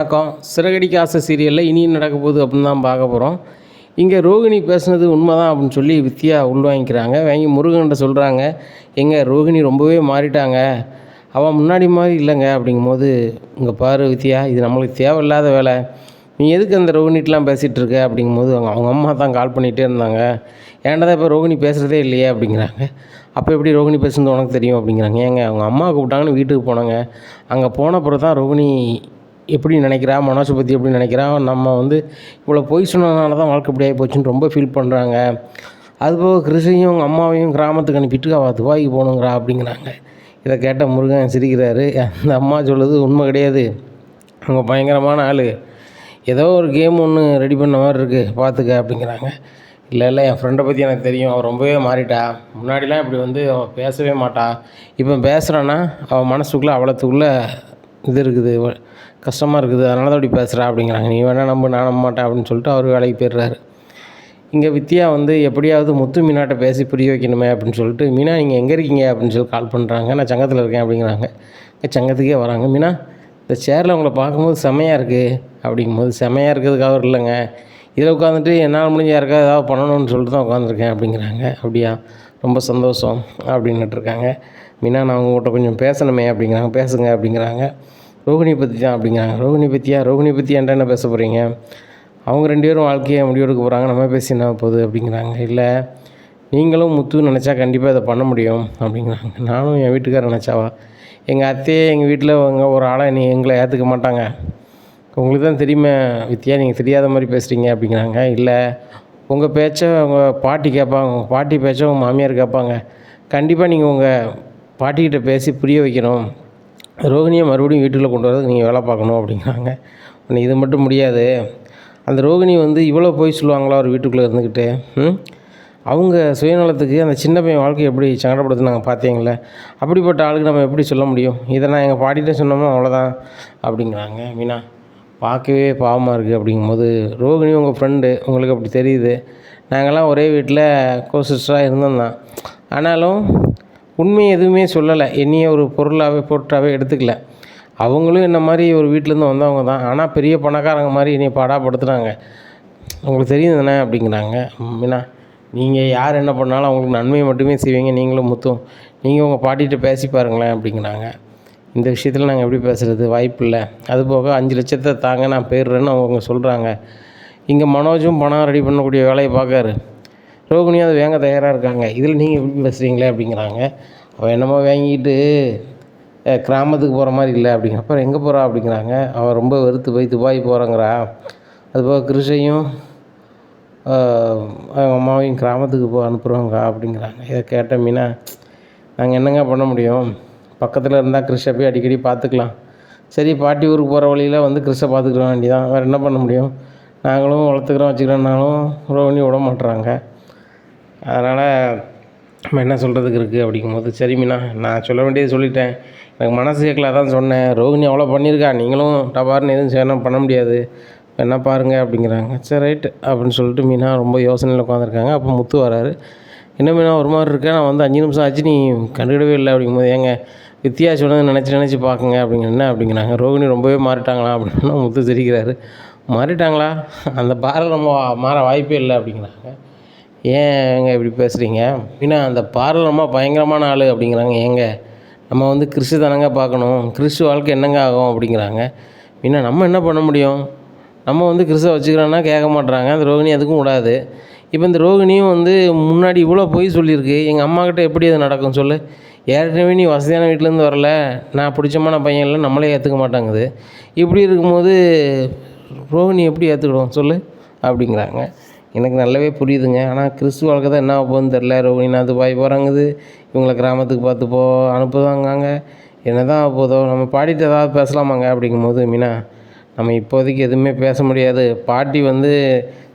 வணக்கம். சிறகடிக்க ஆசை சீரியலில் இனி நடக்க போகுது அப்படின்னு தான் பார்க்க போகிறோம். இங்கே ரோகிணி பேசுனது உண்மை தான் அப்படின்னு சொல்லி வித்தியா உள்வாங்கிக்கிறாங்க. வாங்கி முருகன்கிட்ட சொல்கிறாங்க, ரோகிணி ரொம்பவே மாறிட்டாங்க, அவன் முன்னாடி மாதிரி இல்லைங்க. அப்படிங்கும்போது, இங்கே பாரு வித்தியா, இது நம்மளுக்கு தேவையில்லாத வேலை, நீ எதுக்கு அந்த ரோகிணிட்டெலாம் பேசிகிட்டு இருக்க அப்படிங்கும்போது, அவங்க அம்மா தான் கால் பண்ணிகிட்டே இருந்தாங்க, ஏன்டா தான் இப்போ ரோகிணி பேசுகிறதே இல்லையே அப்படிங்கிறாங்க. அப்போ எப்படி ரோகிணி பேசுனது உனக்கு தெரியும் அப்படிங்கிறாங்க. அவங்க அம்மா கூப்பிட்டாங்கன்னு வீட்டுக்கு போனாங்க, அங்கே போன பிறகு தான் ரோகிணி எப்படி நினைக்கிறா, மனோஜை பற்றி எப்படி நினைக்கிறா, நம்ம இவ்வளோ பொய் சொன்னதுனால தான் வாழ்க்கை இப்படி ஆகி போச்சுன்னு ரொம்ப ஃபீல் பண்ணுறாங்க. அதுபோக கிருஷ்ணையும் அவங்க அம்மாவையும் கிராமத்துக்கு அனுப்பிட்டு அவள் துபாய்க்கு போகணுங்கிறா அப்படிங்கிறாங்க. இதை கேட்ட முருகன் சிரிக்கிறாரு. அந்த அம்மா சொல்லுது உண்மை கிடையாது, அவங்க பயங்கரமான ஆள், ஏதோ ஒரு கேம் ஒன்று ரெடி பண்ண மாதிரி இருக்குது, பார்த்துக்க அப்படிங்கிறாங்க. இல்லை என் ஃப்ரெண்டை பற்றி எனக்கு தெரியும், அவள் ரொம்பவே மாறிட்டா, முன்னாடிலாம் இப்படி அவள் பேசவே மாட்டா, இப்போ பேசுகிறான்னா அவள் மனசுக்குள்ளே அவ்வளோத்துக்குள்ளே இது இருக்குது, கஷ்டமாக இருக்குது, அதனால தான் அப்படி பேசுகிறா அப்படிங்கிறாங்க. நீ வேணால் நான் நம்ப மாட்டேன் அப்படின்னு சொல்லிட்டு அவர் வேலைக்கு போயிடுறாரு. இங்கே வித்யா எப்படியாவது முத்து மீனாட்ட பேசி புரிய வைக்கணுமே அப்படின்னு சொல்லிட்டு, மீனா நீங்கள் எங்கே இருக்கீங்க அப்படின்னு சொல்லி கால் பண்ணுறாங்க. நான் சங்கத்தில் இருக்கேன் அப்படிங்கிறாங்க. சங்கத்துக்கே வராங்க. மீனா, இந்த சேரில் உங்களை பார்க்கும்போது செம்மையாக இருக்குது அப்படிங்கும்போது, செம்மையாக இருக்கிறதுக்காக இல்லைங்க, இதில் உட்காந்துட்டு என்னால் முடிஞ்ச யாருக்காவது ஏதாவது பண்ணணும்னு சொல்லிட்டு தான் உட்காந்துருக்கேன் அப்படிங்கிறாங்க. அப்படியா, ரொம்ப சந்தோஷம் அப்படின்னுட்டுருக்காங்க. மீனா, நான் உங்கள்கிட்ட கொஞ்சம் பேசணுமே அப்படிங்கிறாங்க. பேசுங்க அப்படிங்கிறாங்க. ரோகிணி பற்றி தான் அப்படிங்கிறாங்க. ரோகிணி பற்றி என்கிட்ட என்ன பேச போகிறீங்க, அவங்க 2 பேரும் வாழ்க்கையை முடிவெடுக்க போகிறாங்க, நம்ம பேசி என்ன போகுது அப்படிங்கிறாங்க. இல்லை, நீங்களும் முத்து நினச்சா கண்டிப்பாக இதை பண்ண முடியும் அப்படிங்கிறாங்க. நானும் என் வீட்டுக்காரர் நினச்சாவா, எங்கள் அத்தையே எங்கள் வீட்டில் ஒரு ஆளை எங்களை ஏற்றுக்க மாட்டாங்க, உங்களுக்கு தான் தெரியுமே வித்யா, நீங்கள் தெரியாத மாதிரி பேசுகிறீங்க அப்படிங்கிறாங்க. இல்லை, உங்கள் பேச்சை உங்கள் பாட்டி கேட்பாங்க, உங்கள் பாட்டி பேச்சை உங்கள் மாமியார் கேட்பாங்க, கண்டிப்பாக நீங்கள் உங்கள் பாட்டிக்கிட்ட பேசி புரிய வைக்கணும், ரோகிணியை மறுபடியும் வீட்டுக்குள்ளே கொண்டு வரதுக்கு நீங்கள் வேலை பார்க்கணும் அப்படிங்கிறாங்க. இது மட்டும் முடியாது, அந்த ரோகிணி இவ்வளோ போய் சொல்லுவாங்களா ஒரு வீட்டுக்குள்ளே இருந்துக்கிட்டு, அவங்க சுயநலத்துக்கு அந்த சின்ன பையன் வாழ்க்கை எப்படி சங்கடப்படுத்துனாங்க பார்த்தீங்களே, அப்படிப்பட்ட ஆளுக்கு நம்ம எப்படி சொல்ல முடியும், இதை நான் எங்கள் பாட்டிகிட்ட சொன்னோம்னா அவ்வளோதான் அப்படிங்கிறாங்க. மீனா, பார்க்கவே பாவமாக இருக்குது அப்படிங்கும்போது, ரோகிணி உங்கள் ஃப்ரெண்டு, உங்களுக்கு அப்படி தெரியுது, நாங்கள்லாம் ஒரே வீட்டில் கோசிஸ்டராக இருந்தோம் தான், ஆனாலும் உண்மை எதுவுமே சொல்லலை, என்னையே ஒரு பொருட்டாகவே எடுத்துக்கல, அவங்களும் என்ன மாதிரி ஒரு வீட்டிலேருந்து வந்தவங்க தான், ஆனால் பெரிய பணக்காரங்க மாதிரி என்னை பாடாப்படுத்துனாங்க, உங்களுக்கு தெரியும் தானே அப்படிங்கிறாங்க. மீனா, நீங்கள் யார் என்ன பண்ணாலும் அவங்களுக்கு நன்மையை மட்டுமே செய்வீங்க, நீங்களும் முத்தும், நீங்கள் உங்கள் பாட்டிகிட்ட பேசி பாருங்களேன் அப்படிங்கிறாங்க. இந்த விஷயத்தில் நாங்கள் எப்படி பேசுகிறது, வாய்ப்பு இல்லை, அதுபோக 5 லட்சத்தை தாங்க நான் போயிடுறேன்னு அவங்க சொல்கிறாங்க. இங்கே மனோஜும் பணம் ரெடி பண்ணக்கூடிய வேலையை பார்க்காரு, ரோகிணியும் அதை வாங்க தயாராக இருக்காங்க, இதில் நீங்கள் எப்படி பேசுகிறீங்களே அப்படிங்கிறாங்க. அவள் என்னமோ வாங்கிட்டு கிராமத்துக்கு போகிற மாதிரி இல்லை அப்படிங்கிற, அப்புறம் எங்கே போகிறா அப்படிங்கிறாங்க. அவள் ரொம்ப வெறுத்து போய் துபாய் போகிறேங்கிறா, அதுபோக கிருஷ்ணையும் அவங்க அம்மாவையும் கிராமத்துக்கு அனுப்புகிறாங்க அப்படிங்கிறாங்க. இதை கேட்ட மீனா, நாங்கள் என்னங்க பண்ண முடியும், பக்கத்தில் இருந்தால் கிருஷ்ணை போய் அடிக்கடி பார்த்துக்கலாம், சரி பாட்டி ஊருக்கு போகிற வழியில் கிருஷ்ணை பார்த்துக்கிற வேண்டியதான், வேறு என்ன பண்ண முடியும், நாங்களும் வளர்த்துக்கிறோம் வச்சுக்கிறோன்னாலும் ரோகிணி விட மாட்டுறாங்க, அதனால் நம்ம என்ன சொல்கிறதுக்கு இருக்குது அப்படிங்கும்போது, சரி மீனா, நான் சொல்ல வேண்டியது சொல்லிட்டேன், எனக்கு மனசு கேட்கல தான் சொன்னேன், ரோகிணி அவ்வளோ பண்ணியிருக்கா, நீங்களும் டபார்னு எதுவும் செய்யணும் பண்ண முடியாது, என்ன பாருங்கள் அப்படிங்கிறாங்க. சரி ரைட்டு அப்படின்னு சொல்லிட்டு மீனா ரொம்ப யோசனையில் உட்காந்துருக்காங்க. அப்போ முத்து வராரு. என்ன மீனா ஒரு மாதிரி இருக்கேன், நான் 5 நிமிஷம் ஆச்சு நீ கண்டுக்கிடவே இல்லை அப்படிங்கும்போது, வித்தியா சொன்னது நினச்சி பார்க்குங்க என்ன அப்படிங்கிறாங்க. ரோகிணி ரொம்பவே மாறிட்டாங்களா அப்படின்னா முத்து சிரிக்கிறாரு. மாறிட்டாங்களா, அந்த பார்வை நம்ம மாற வாய்ப்பே இல்லை அப்படிங்கிறாங்க. ஏங்க இப்படி பேசுகிறீங்க மீனா, அந்த பார்வை பயங்கரமான ஆள் அப்படிங்கிறாங்க. நம்ம கிறிஸ்து தானங்க பார்க்கணும், கிறிஸ்து வாழ்க்கை என்னங்க ஆகும் அப்படிங்கிறாங்க. மீனா, நம்ம என்ன பண்ண முடியும், நம்ம கிறிஸ்துவை வச்சுக்கிறோன்னா கேட்க மாட்டுறாங்க, அந்த ரோகிணி அதுக்கும் விடாது. இப்போ இந்த ரோகிணியும் முன்னாடி இவ்வளோ போய் சொல்லியிருக்கு, எங்கள் அம்மாக்கிட்ட எப்படி அது நடக்கும் சொல்லு, ஏற்கனவே நீ வசதியான வீட்டிலேருந்து வரல, நான் பிடிச்சமான பையன் இல்லை, நம்மளே ஏற்றுக்க மாட்டாங்குது, இப்படி இருக்கும்போது ரோகிணி எப்படி ஏற்றுக்கிடும் சொல்லு அப்படிங்கிறாங்க. எனக்கு நல்லாவே புரியுதுங்க, ஆனால் கிறிஸ்து வாழ்க்கை தான் என்ன போகுதுன்னு தெரில, ரோகிணினா துபாய் போகிறாங்குது, இவங்களை கிராமத்துக்கு பார்த்து அனுப்புதாங்காங்க, என்ன தான் போதோ, நம்ம பாட்டிகிட்ட ஏதாவது பேசலாமாங்க அப்படிங்கும்போது, மீனா, நம்ம இப்போதைக்கு எதுவுமே பேச முடியாது, பாட்டி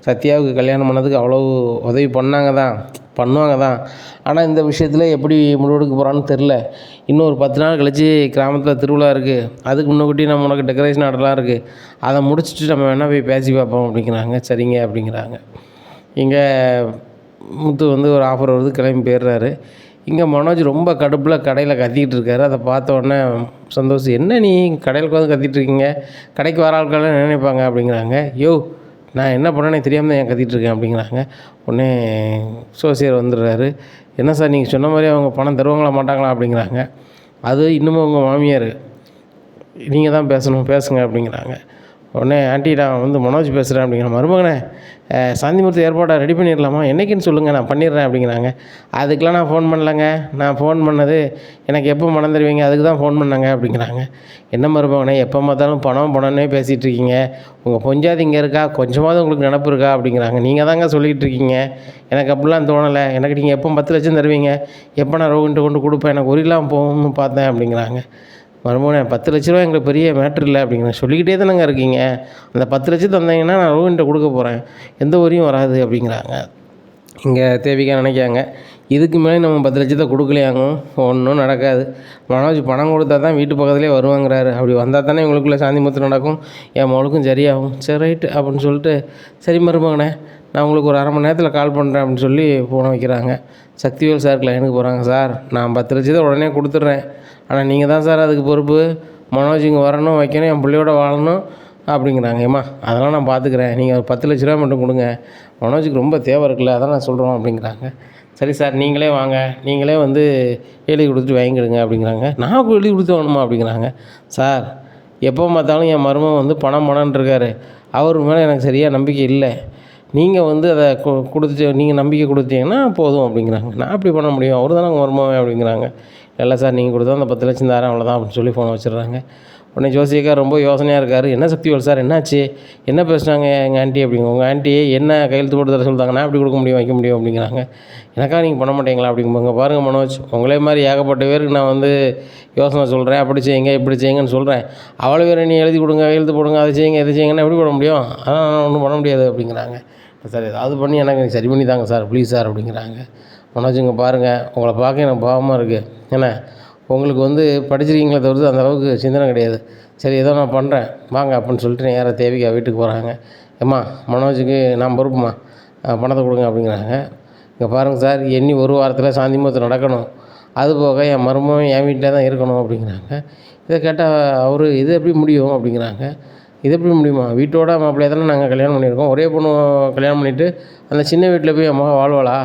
சத்யாவுக்கு கல்யாணம் பண்ணதுக்கு அவ்வளோ உதவி பண்ணுவாங்க தான், ஆனால் இந்த விஷயத்தில் எப்படி முடிவெடுக்க போகிறான்னு தெரில, இன்னும் ஒரு 10 நாள் கழித்து கிராமத்தில் திருவிழா இருக்குது, அதுக்கு முன்னக்கூட்டி நம்ம உனக்கு டெக்கரேஷன் ஆர்டர்லாம் இருக்குது, அதை முடிச்சுட்டு நம்ம வேணால் போய் பேசி பார்ப்போம் அப்படிங்கிறாங்க. சரிங்க அப்படிங்கிறாங்க. இங்கே முத்து ஒரு ஆஃபர் வருது, கிளம்பி போயிடுறாரு. இங்கே மனோஜ் ரொம்ப கடுப்பில் கடையில் கத்திக்கிட்டு இருக்காரு. அதை பார்த்த உடனே சந்தோஷ், என்ன நீ கடையில் உட்காந்து கத்திட்டு இருக்கீங்க, கடைக்கு வர ஆட்கள் என்ன நினைப்பாங்க அப்படிங்கிறாங்க. யோ, நான் என்ன பண்ணேனே தெரியாமல் தான் ஏன் கத்திட்டு இருக்கேன் அப்படிங்கிறாங்க. உடனே சோசியர் வந்துடுறாரு. என்ன சார் நீங்கள் சொன்ன மாதிரி அவங்க பணம் தருவாங்களா மாட்டாங்களா அப்படிங்கிறாங்க. அது இன்னமும் உங்கள் மாமியார், நீங்கள் தான் பேசுங்க அப்படிங்கிறாங்க. உடனே ஆண்டி நான் வந்து மனோஜ் பேசுகிறேன் அப்படிங்கிற. மருமகனே, சாந்திமூர்த்தி ஏற்பாடை ரெடி பண்ணிடலாமா, என்றைக்குன்னு சொல்லுங்கள், நான் பண்ணிடுறேன் அப்படிங்கிறாங்க. அதுக்கெலாம் நான் ஃபோன் பண்ணலைங்க, நான் ஃபோன் பண்ணது எனக்கு எப்போ பணம் தருவீங்க அதுக்கு தான் ஃபோன் பண்ணேங்க அப்படிங்கிறாங்க. என்ன மருமகனே, எப்போ பார்த்தாலும் பணம்னே பேசிகிட்டு இருக்கீங்க, உங்கள் பொஞ்சாதி இங்கே இருக்கா, கொஞ்சமாவது உங்களுக்கு நினப்பு இருக்கா அப்படிங்கிறாங்க. நீங்கள் தாங்க சொல்லிக்கிட்டு இருக்கீங்க, எனக்கு அப்படிலாம் தோணலை, எனக்கு நீங்கள் எப்போ 10 லட்சம் தருவீங்க, எப்போ நான் ரோகின்ட்டு கொண்டு கொடுப்பேன், எனக்கு ஒரு இல்லாமல் போகணும்னு பார்த்தேன் அப்படிங்கிறாங்க. மருமகனே, 10 லட்ச ரூபா எங்களுக்கு பெரிய மேட்ரு இல்லை அப்படிங்கிறேன். சொல்லிக்கிட்டே தானேங்க இருக்கீங்க, அந்த 10 லட்சம் தந்தீங்கன்னா நான் ரோகின்ட்ட கொடுக்க போகிறேன், எந்த ஊரையும் வராது அப்படிங்கிறாங்க. இங்கே தேவிகா நினைக்காங்க, இதுக்கு மேலே நம்ம 10 லட்சத்தை கொடுக்கலையாங்க, ஒன்றும் நடக்காது, மனோஜ் பணம் கொடுத்தா தான் வீட்டு பக்கத்துலேயே வருவாங்கிறாரு, அப்படி வந்தால் தானே இவங்களுக்குள்ளே சாந்திமுத்து நடக்கும், என் மகளுக்கும் சரியாகும். சரி ரைட்டு அப்படின்னு சொல்லிட்டு, சரி மருமகனே நான் உங்களுக்கு ஒரு 1/2 மணி நேரத்தில் கால் பண்ணுறேன் அப்படின்னு சொல்லி ஃபோனை வைக்கிறாங்க. சக்திவேல் சார் லைனுக்கு போகிறாங்க. சார் நான் 10 லட்சத்தை உடனே கொடுத்துட்றேன், ஆனால் நீங்கள் தான் சார் அதுக்கு பொறுப்பு, மனோஜ் இங்கே வரணும், வைக்கணும், என் பிள்ளையோட வாழணும் அப்படிங்கிறாங்க. ஏம்மா அதெல்லாம் நான் பார்த்துக்கிறேன், நீங்கள் ஒரு 10 லட்ச ரூபா மட்டும் கொடுங்க, மனோஜுக்கு ரொம்ப தேவை இருக்குல்ல, அதான் நான் சொல்கிறோம் அப்படிங்கிறாங்க. சரி சார் நீங்களே வாங்க, நீங்களே வந்து எழுதி கொடுத்துட்டு வாங்கிடுங்க அப்படிங்கிறாங்க. நான் எழுதி கொடுத்து வாங்கணுமா அப்படிங்கிறாங்க. சார் எப்போ பார்த்தாலும் என் மருமகன் வந்து பணம்னு இருக்கார், அவர் மேலே எனக்கு சரியாக நம்பிக்கை இல்லை, நீங்கள் வந்து அதை கொடுத்துட்டு நீங்கள் நம்பிக்கை கொடுத்தீங்கன்னா போதும் அப்படிங்கிறாங்க. நான் அப்படி பண்ண முடியும், அவர் தானே மருமகன் அப்படிங்கிறாங்க. இல்லை சார் நீங்கள் கொடுத்தா அந்த 10 லட்சம் தரேன் அவ்வளோதான் அப்படின்னு சொல்லி ஃபோனை வச்சிடுறாங்க. உடனே ஜோசியக்கா ரொம்ப யோசனையாக இருக்கார். என்ன சக்திவேல் சார் என்னாச்சு, என்ன பேசுனாங்க எங்கள் ஆண்டி அப்படிங்க. உங்கள் ஆண்டி என்ன கையெழுத்து போட்டு தர சொல்லிட்டாங்க, நான் எப்படி கொடுக்க முடியும் வைக்க முடியும் அப்படிங்கிறாங்க. எனக்கா நீங்கள் பண்ண மாட்டீங்களா அப்படிங்கும்போங்க. பாருங்கள் மனோஜ், உங்களே மாதிரி ஏகப்பட்ட பேருக்கு நான் வந்து யோசனை சொல்கிறேன், அப்படி செய்யுங்க இப்படி செய்யுங்கன்னு சொல்கிறேன், அவ்வளோ பேர் நீ எழுதி கொடுங்க கையெழுத்து போடுங்க அதை செய்யுங்க இதை செய்யுங்கன்னா எப்படி பண்ண முடியும், அதான் ஒன்றும் பண்ண முடியாது அப்படிங்கிறாங்க. சார் ஏதாவது பண்ணி எனக்கு சரி பண்ணி தாங்க சார் ப்ளீஸ் சார் அப்படிங்கிறாங்க. மனோஜுங்க பாருங்கள், உங்களை பார்க்க எனக்கு பாவமாக இருக்குது, ஏன்னா உங்களுக்கு வந்து படிச்சிருக்கீங்களே தவிர்த்து அந்தளவுக்கு சிந்தனை கிடையாது. சரி ஏதோ நான் பண்ணுறேன் வாங்க அப்படின்னு சொல்லிட்டு நேராக தேவிகா வீட்டுக்கு போகிறாங்க. ஏம்மா மனோஜுக்கு நான் பொறுப்புமா, பணத்தை கொடுங்க அப்படிங்கிறாங்க. இங்கே பாருங்கள் சார், எண்ணி ஒரு வாரத்தில் சாந்திமுகூர்த்தம் நடக்கணும், அது போக என் மருமகன் என் வீட்டில் தான் இருக்கணும் அப்படிங்கிறாங்க. இதை கேட்டால் அவர் இது எப்படி முடியும் அப்படிங்கிறாங்க. இது எப்படி முடியுமா, வீட்டோட மாப்பிள்ளையை தானே நாங்கள் கல்யாணம் பண்ணியிருக்கோம், ஒரே பொண்ணு கல்யாணம் பண்ணிவிட்டு அந்த சின்ன வீட்டில் போய் என் மகன் வாழ்வாளா,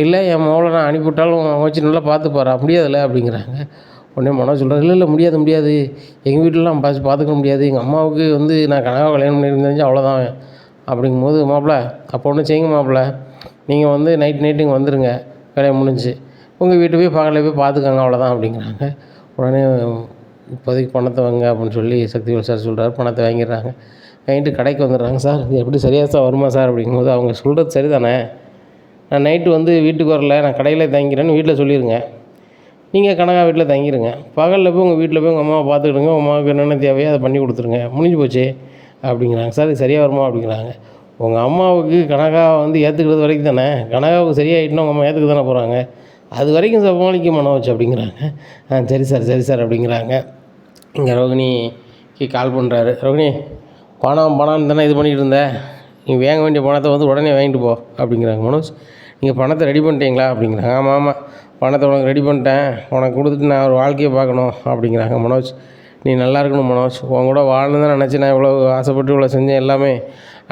இல்லை என் மகளை நான் அனுப்பிவிட்டாலும் வச்சு நல்லா பார்த்துப்பாரா, முடியாதுல்ல அப்படிங்கிறாங்க. உடனே மனோஜ் சொல்கிறார், இல்லை முடியாது, எங்கள் வீட்டிலலாம் பார்த்துக்க முடியாது, எங்கள் அம்மாவுக்கு வந்து நான் கனகாவை கல்யாணம் பண்ணியிருந்தேன் அவ்வளோதான் அப்படிங்கும்போது, மாப்பிள்ளை அப்போ ஒன்று செய்யுங்க மாப்பிள்ளை, நீங்கள் வந்து நைட்டு இங்கே வந்துடுங்க, வேலையை முடிஞ்சு உங்கள் வீட்டு போய் பகலில் போய் பார்த்துக்கோங்க அவ்வளோதான் அப்படிங்கிறாங்க. உடனே இப்போதைக்கு பணத்தை வாங்க அப்படின்னு சொல்லி சக்திவேல் சார் சொல்கிறார். பணத்தை வாங்கிடுறாங்க. வாங்கிட்டு கடைக்கு வந்துடுறாங்க. சார் இது எப்படி சரியாக சார் வருமா சார் அப்படிங்கும்போது, அவங்க சொல்கிறது சரி தானே, நான் நைட்டு வந்து வீட்டுக்கு வரல, நான் கடையில் தங்கிக்கிறேன்னு வீட்டில் சொல்லிடுங்க, நீங்கள் கனகா வீட்டில் தங்கிடுங்க, பகலில் போய் உங்கள் வீட்டில் போய் உங்கள் அம்மாவை பார்த்துக்கிடுங்க, உங்கள் அம்மாவுக்கு என்னென்ன தேவையோ அதை பண்ணி கொடுத்துருங்க, முடிஞ்சு போச்சு அப்படிங்கிறாங்க. சார் இது சரியாக வருமா அப்படிங்கிறாங்க. உங்கள் அம்மாவுக்கு கனகா வந்து ஏற்றுக்கிறது வரைக்கும் தானே, கனகாவுக்கு சரியாகிட்டுனா உங்கள் அம்மா ஏற்றுக்க தானே போகிறாங்க, அது வரைக்கும் சமாளிக்க மனோஜ் அப்படிங்கிறாங்க. சரி சார் அப்படிங்கிறாங்க. இங்கே ரோகிணிக்கு கால் பண்ணுறாரு. ரோகிணி பணம் தானே இது பண்ணிகிட்டு இருந்தேன், நீ வாங்க வேண்டிய பணத்தை வந்து உடனே வாங்கிட்டு போ அப்படிங்கிறாங்க. மனோஜ் நீங்கள் பணத்தை ரெடி பண்ணிட்டீங்களா அப்படிங்கிறாங்க. ஆமாம் பணத்தை உனக்கு ரெடி பண்ணிட்டேன், உனக்கு கொடுத்துட்டு நான் ஒரு வாழ்க்கையை பார்க்கணும் அப்படிங்கிறாங்க. மனோஜ் நீ நல்லா இருக்கணும் மனோஜ், உன் கூட வாழணும் தான் நினச்சி நான் இவ்வளோ ஆசைப்பட்டு இவ்வளோ செஞ்சேன் எல்லாமே,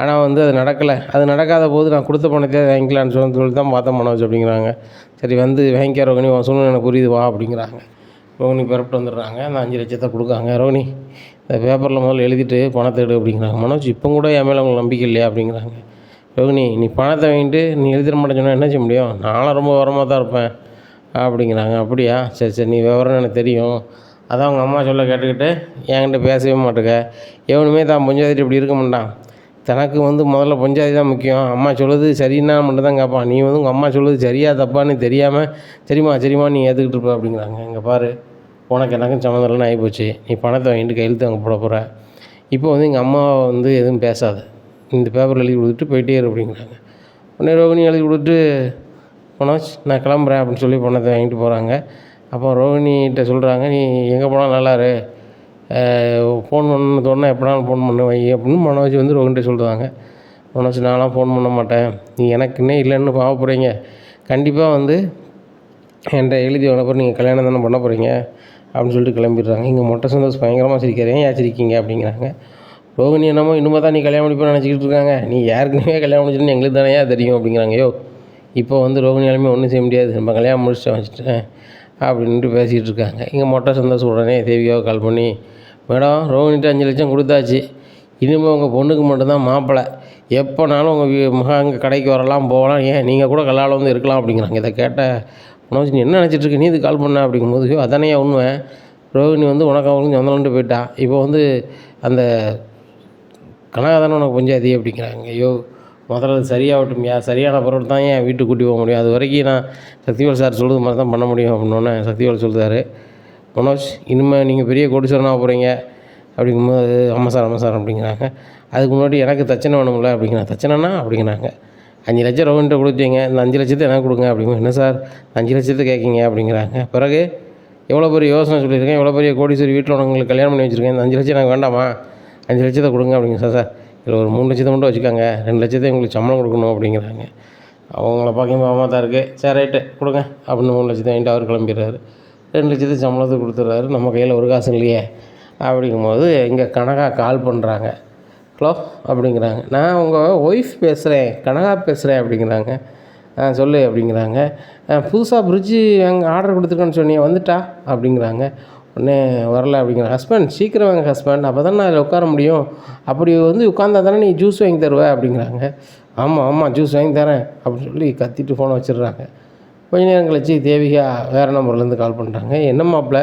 ஆனால் வந்து அது நடக்கலை, அது நடக்காத போது நான் கொடுத்த பணத்தையே வாங்கிக்கலான்னு சொல்லி தான் பார்த்தேன் மனோஜ் அப்படிங்கிறாங்க. சரி வந்து வாங்கிக்க ரோகிணி, உன் சூழ்நிலை எனக்கு புரியுது வா அப்படிங்கிறாங்க. ரோகிணி பிறப்பிட்டு வந்துடுறாங்க. அந்த 5 லட்சத்தை கொடுக்காங்க. ரோகிணி இந்த பேப்பரில் முதல்ல எழுதிட்டு பணத்தை எடு அப்படிங்கிறாங்க. மனோஜ் இப்போ கூட என் மேலே உங்களுக்கு நம்பிக்கை இல்லையா அப்படிங்கிறாங்க. ரோகிணி நீ பணத்தை வாங்கிட்டு நீ எழுதிட மாட்டேன்னு சொன்னால் என்ன செய்ய முடியும், நானும் ரொம்ப விவரமாக தான் இருப்பேன் அப்படிங்கிறாங்க. அப்படியா, சரி நீ விவரம் எனக்கு தெரியும், அதான் அவங்க அம்மா சொல்ல கேட்டுக்கிட்டு என்கிட்ட பேசவே மாட்டேங்க, எவனுமே தான் பொஞ்சாதிட்டு இப்படி இருக்க மாட்டான், தனக்கு வந்து முதல்ல பொஞ்சாதி தான் முக்கியம், அம்மா சொல்லுது சரின்னா மட்டும் தான் கேட்பான், நீ வந்து உங்கள் அம்மா சொல்லுது சரியா தப்பான்னு தெரியாமல் சரிம்மா நீ ஏற்றுக்கிட்டு இருப்ப அப்படிங்கிறாங்க. இங்கே பாரு உனக்கு எனக்கும் சம்மந்தம் இல்லைன்னு ஆகிப்போச்சு, நீ பணத்தை வாங்கிட்டு கையெழுத்து அங்கே போட போகிற, இப்போ வந்து எங்கள் அம்மா வந்து எதுவும் பேசாது, இந்த பேப்பரில் எழுதி கொடுத்துட்டு போயிட்டே இரு அப்படிங்கிறாங்க. உடனே ரோகிணி எழுதி கொடுத்துட்டு மனோஜ் நான் கிளம்புறேன் அப்படின்னு சொல்லி பணத்தை வாங்கிட்டு போகிறாங்க. அப்போ ரோகிணிகிட்ட சொல்கிறாங்க, நீ எங்கே போனால் நல்லாரு, ஃபோன் பண்ண தோணுனா எப்போனாலும் ஃபோன் பண்ண வை அப்படின்னு மனோஜ் வந்து ரோகிணிட்ட சொல்கிறாங்க. மனோஜ் நான்லாம் ஃபோன் பண்ண மாட்டேன், நீ எனக்குன்னே இல்லைன்னு பார்க்க போகிறீங்க, கண்டிப்பாக வந்து என்கிட்ட எழுதி அனுப்புற நீங்கள் கல்யாணம் தானே பண்ண போகிறீங்க அப்படின்னு சொல்லிட்டு கிளம்பிடுறாங்க. இங்கே மொட்டை சந்தோஷ் பயங்கரமாக சிரிக்கிறார். ஏன் சிரிக்கீங்க அப்படிங்கிறாங்க. ரோகிணி என்னமோ இன்னுமே தான் நீ கல்யாணம் முடிப்பேன்னு நினச்சிக்கிட்டு இருக்காங்க, நீ யாருக்குமே கல்யாணம் முடிச்சுன்னு எங்களுக்கு தானே தெரியும் அப்படிங்கிறாங்க. யோ இப்போ வந்து ரோகிணியாலுமே ஒன்றும் செய்ய முடியாது, நம்ம கல்யாணம் முடிச்சுட்டு வச்சுட்டேன் அப்படின்ட்டு பேசிகிட்டு இருக்காங்க. இங்கே மொட்டை சந்தோஷம் உடனே தேவிகாவை கால் பண்ணி, மேடம் ரோகிணிட்டு 5 லட்சம் கொடுத்தாச்சு, இனிமேல் உங்கள் பொண்ணுக்கு மட்டும்தான் மாப்பிள்ளை, எப்போனாலும் உங்கள் மகா இங்கே கடைக்கு வரலாம் போகலாம், ஏன் நீங்கள் கூட கல்லால் வந்து இருக்கலாம் அப்படிங்கிறாங்க. இதை கேட்ட மனோஜ், நீ என்ன நினச்சிட்ருக்க, நீ இது கால் பண்ண அப்படிங்கும்போது, அதானே உண்மை, ரோகிணி வந்து உனக்கு அவங்களுக்கு சொந்தம்ட்டு போயிட்டான், இப்போ வந்து அந்த கனகா தானே உனக்கு பஞ்சாயத்து அப்படிங்கிறாங்க. ஐயோ முதல்ல அது சரியாகட்டும்யா, சரியான பொருள் தான் ஏன் வீட்டுக்கு கூட்டி போக முடியும், அது வரைக்கும் நான் சக்திவேல் சார் சொல்கிறது மாதிரி தான் பண்ண முடியும் அப்படின்னோடனே சக்திவேல் சொல்கிறாரு, மனோஜ் இனிமேல் நீங்கள் பெரிய கோடீஸ்வரனாக போகிறீங்க அப்படிங்கும்போது, ஆமாம் சார் அப்படிங்கிறாங்க. அதுக்கு முன்னாடி எனக்கு தச்சனை வேணும்ல அப்படிங்கிறாங்க. தச்சனைனா அப்படிங்கிறாங்க. 5 லட்சம் ரோகிணிட்ட கொடுத்தீங்க, இந்த 5 லட்சத்தை எனக்கு கொடுங்க அப்படிங்க. என்ன சார் 5 லட்சத்தை கேட்கிங்க அப்படிங்கிறாங்க. பிறகு எவ்வளோ பெரிய யோசனை சொல்லியிருக்கேன், எவ்வளோ பெரிய கோடீஸ்வரி வீட்டில் உங்களுக்கு கல்யாணம் பண்ணி வச்சுருக்கேன், இந்த 5 லட்சம் எனக்கு வேண்டாமா, 5 லட்சத்தை கொடுங்க அப்படிங்க. சார் இதில் ஒரு 3 லட்சத்தை மட்டும் வச்சுக்காங்க, 2 லட்சத்தை உங்களுக்கு சம்பளம் கொடுக்கணும் அப்படிங்கிறாங்க. அவங்கள பார்க்கும்போது பாவமாக தான் இருக்குது. சரி ரைட்டு கொடுங்க அப்படின்னு 3 லட்சத்தை வாங்கிட்டு அவர் கிளம்பிடுறாரு. 2 லட்சத்தை சம்பளத்தை கொடுத்துட்றாரு. நம்ம கையில் ஒரு காசு இல்லையே அப்படிங்கும்போது இங்கே கனகா கால் பண்ணுறாங்க. ஹலோ அப்படிங்கிறாங்க. நான் உங்கள் ஒய்ஃப் பேசுகிறேன், கனகா பேசுகிறேன் அப்படிங்கிறாங்க. சொல்லு அப்படிங்கிறாங்க. புதுசாக ஃப்ரிட்ஜு அங்கே ஆர்டர் கொடுத்துருக்கேன்னு சொன்னீங்க, வந்துட்டா அப்படிங்கிறாங்க. உடனே வரல அப்படிங்கிற. ஹஸ்பண்ட் சீக்கிரம் வாங்க ஹஸ்பண்ட், அப்போ தானே நான் அதில் உட்கார முடியும், அப்படி வந்து உட்காந்தா தானே நீ ஜூஸ் வாங்கி தருவ அப்படிங்கிறாங்க. ஆமாம் ஜூஸ் வாங்கி தரேன் அப்படின்னு சொல்லி கத்திட்டு ஃபோனை வச்சிடுறாங்க. கொஞ்ச நேரம் கழிச்சு தேவிகா வேறு நம்பர்லேருந்து கால் பண்ணுறாங்க. என்ன மாப்பிள்ள,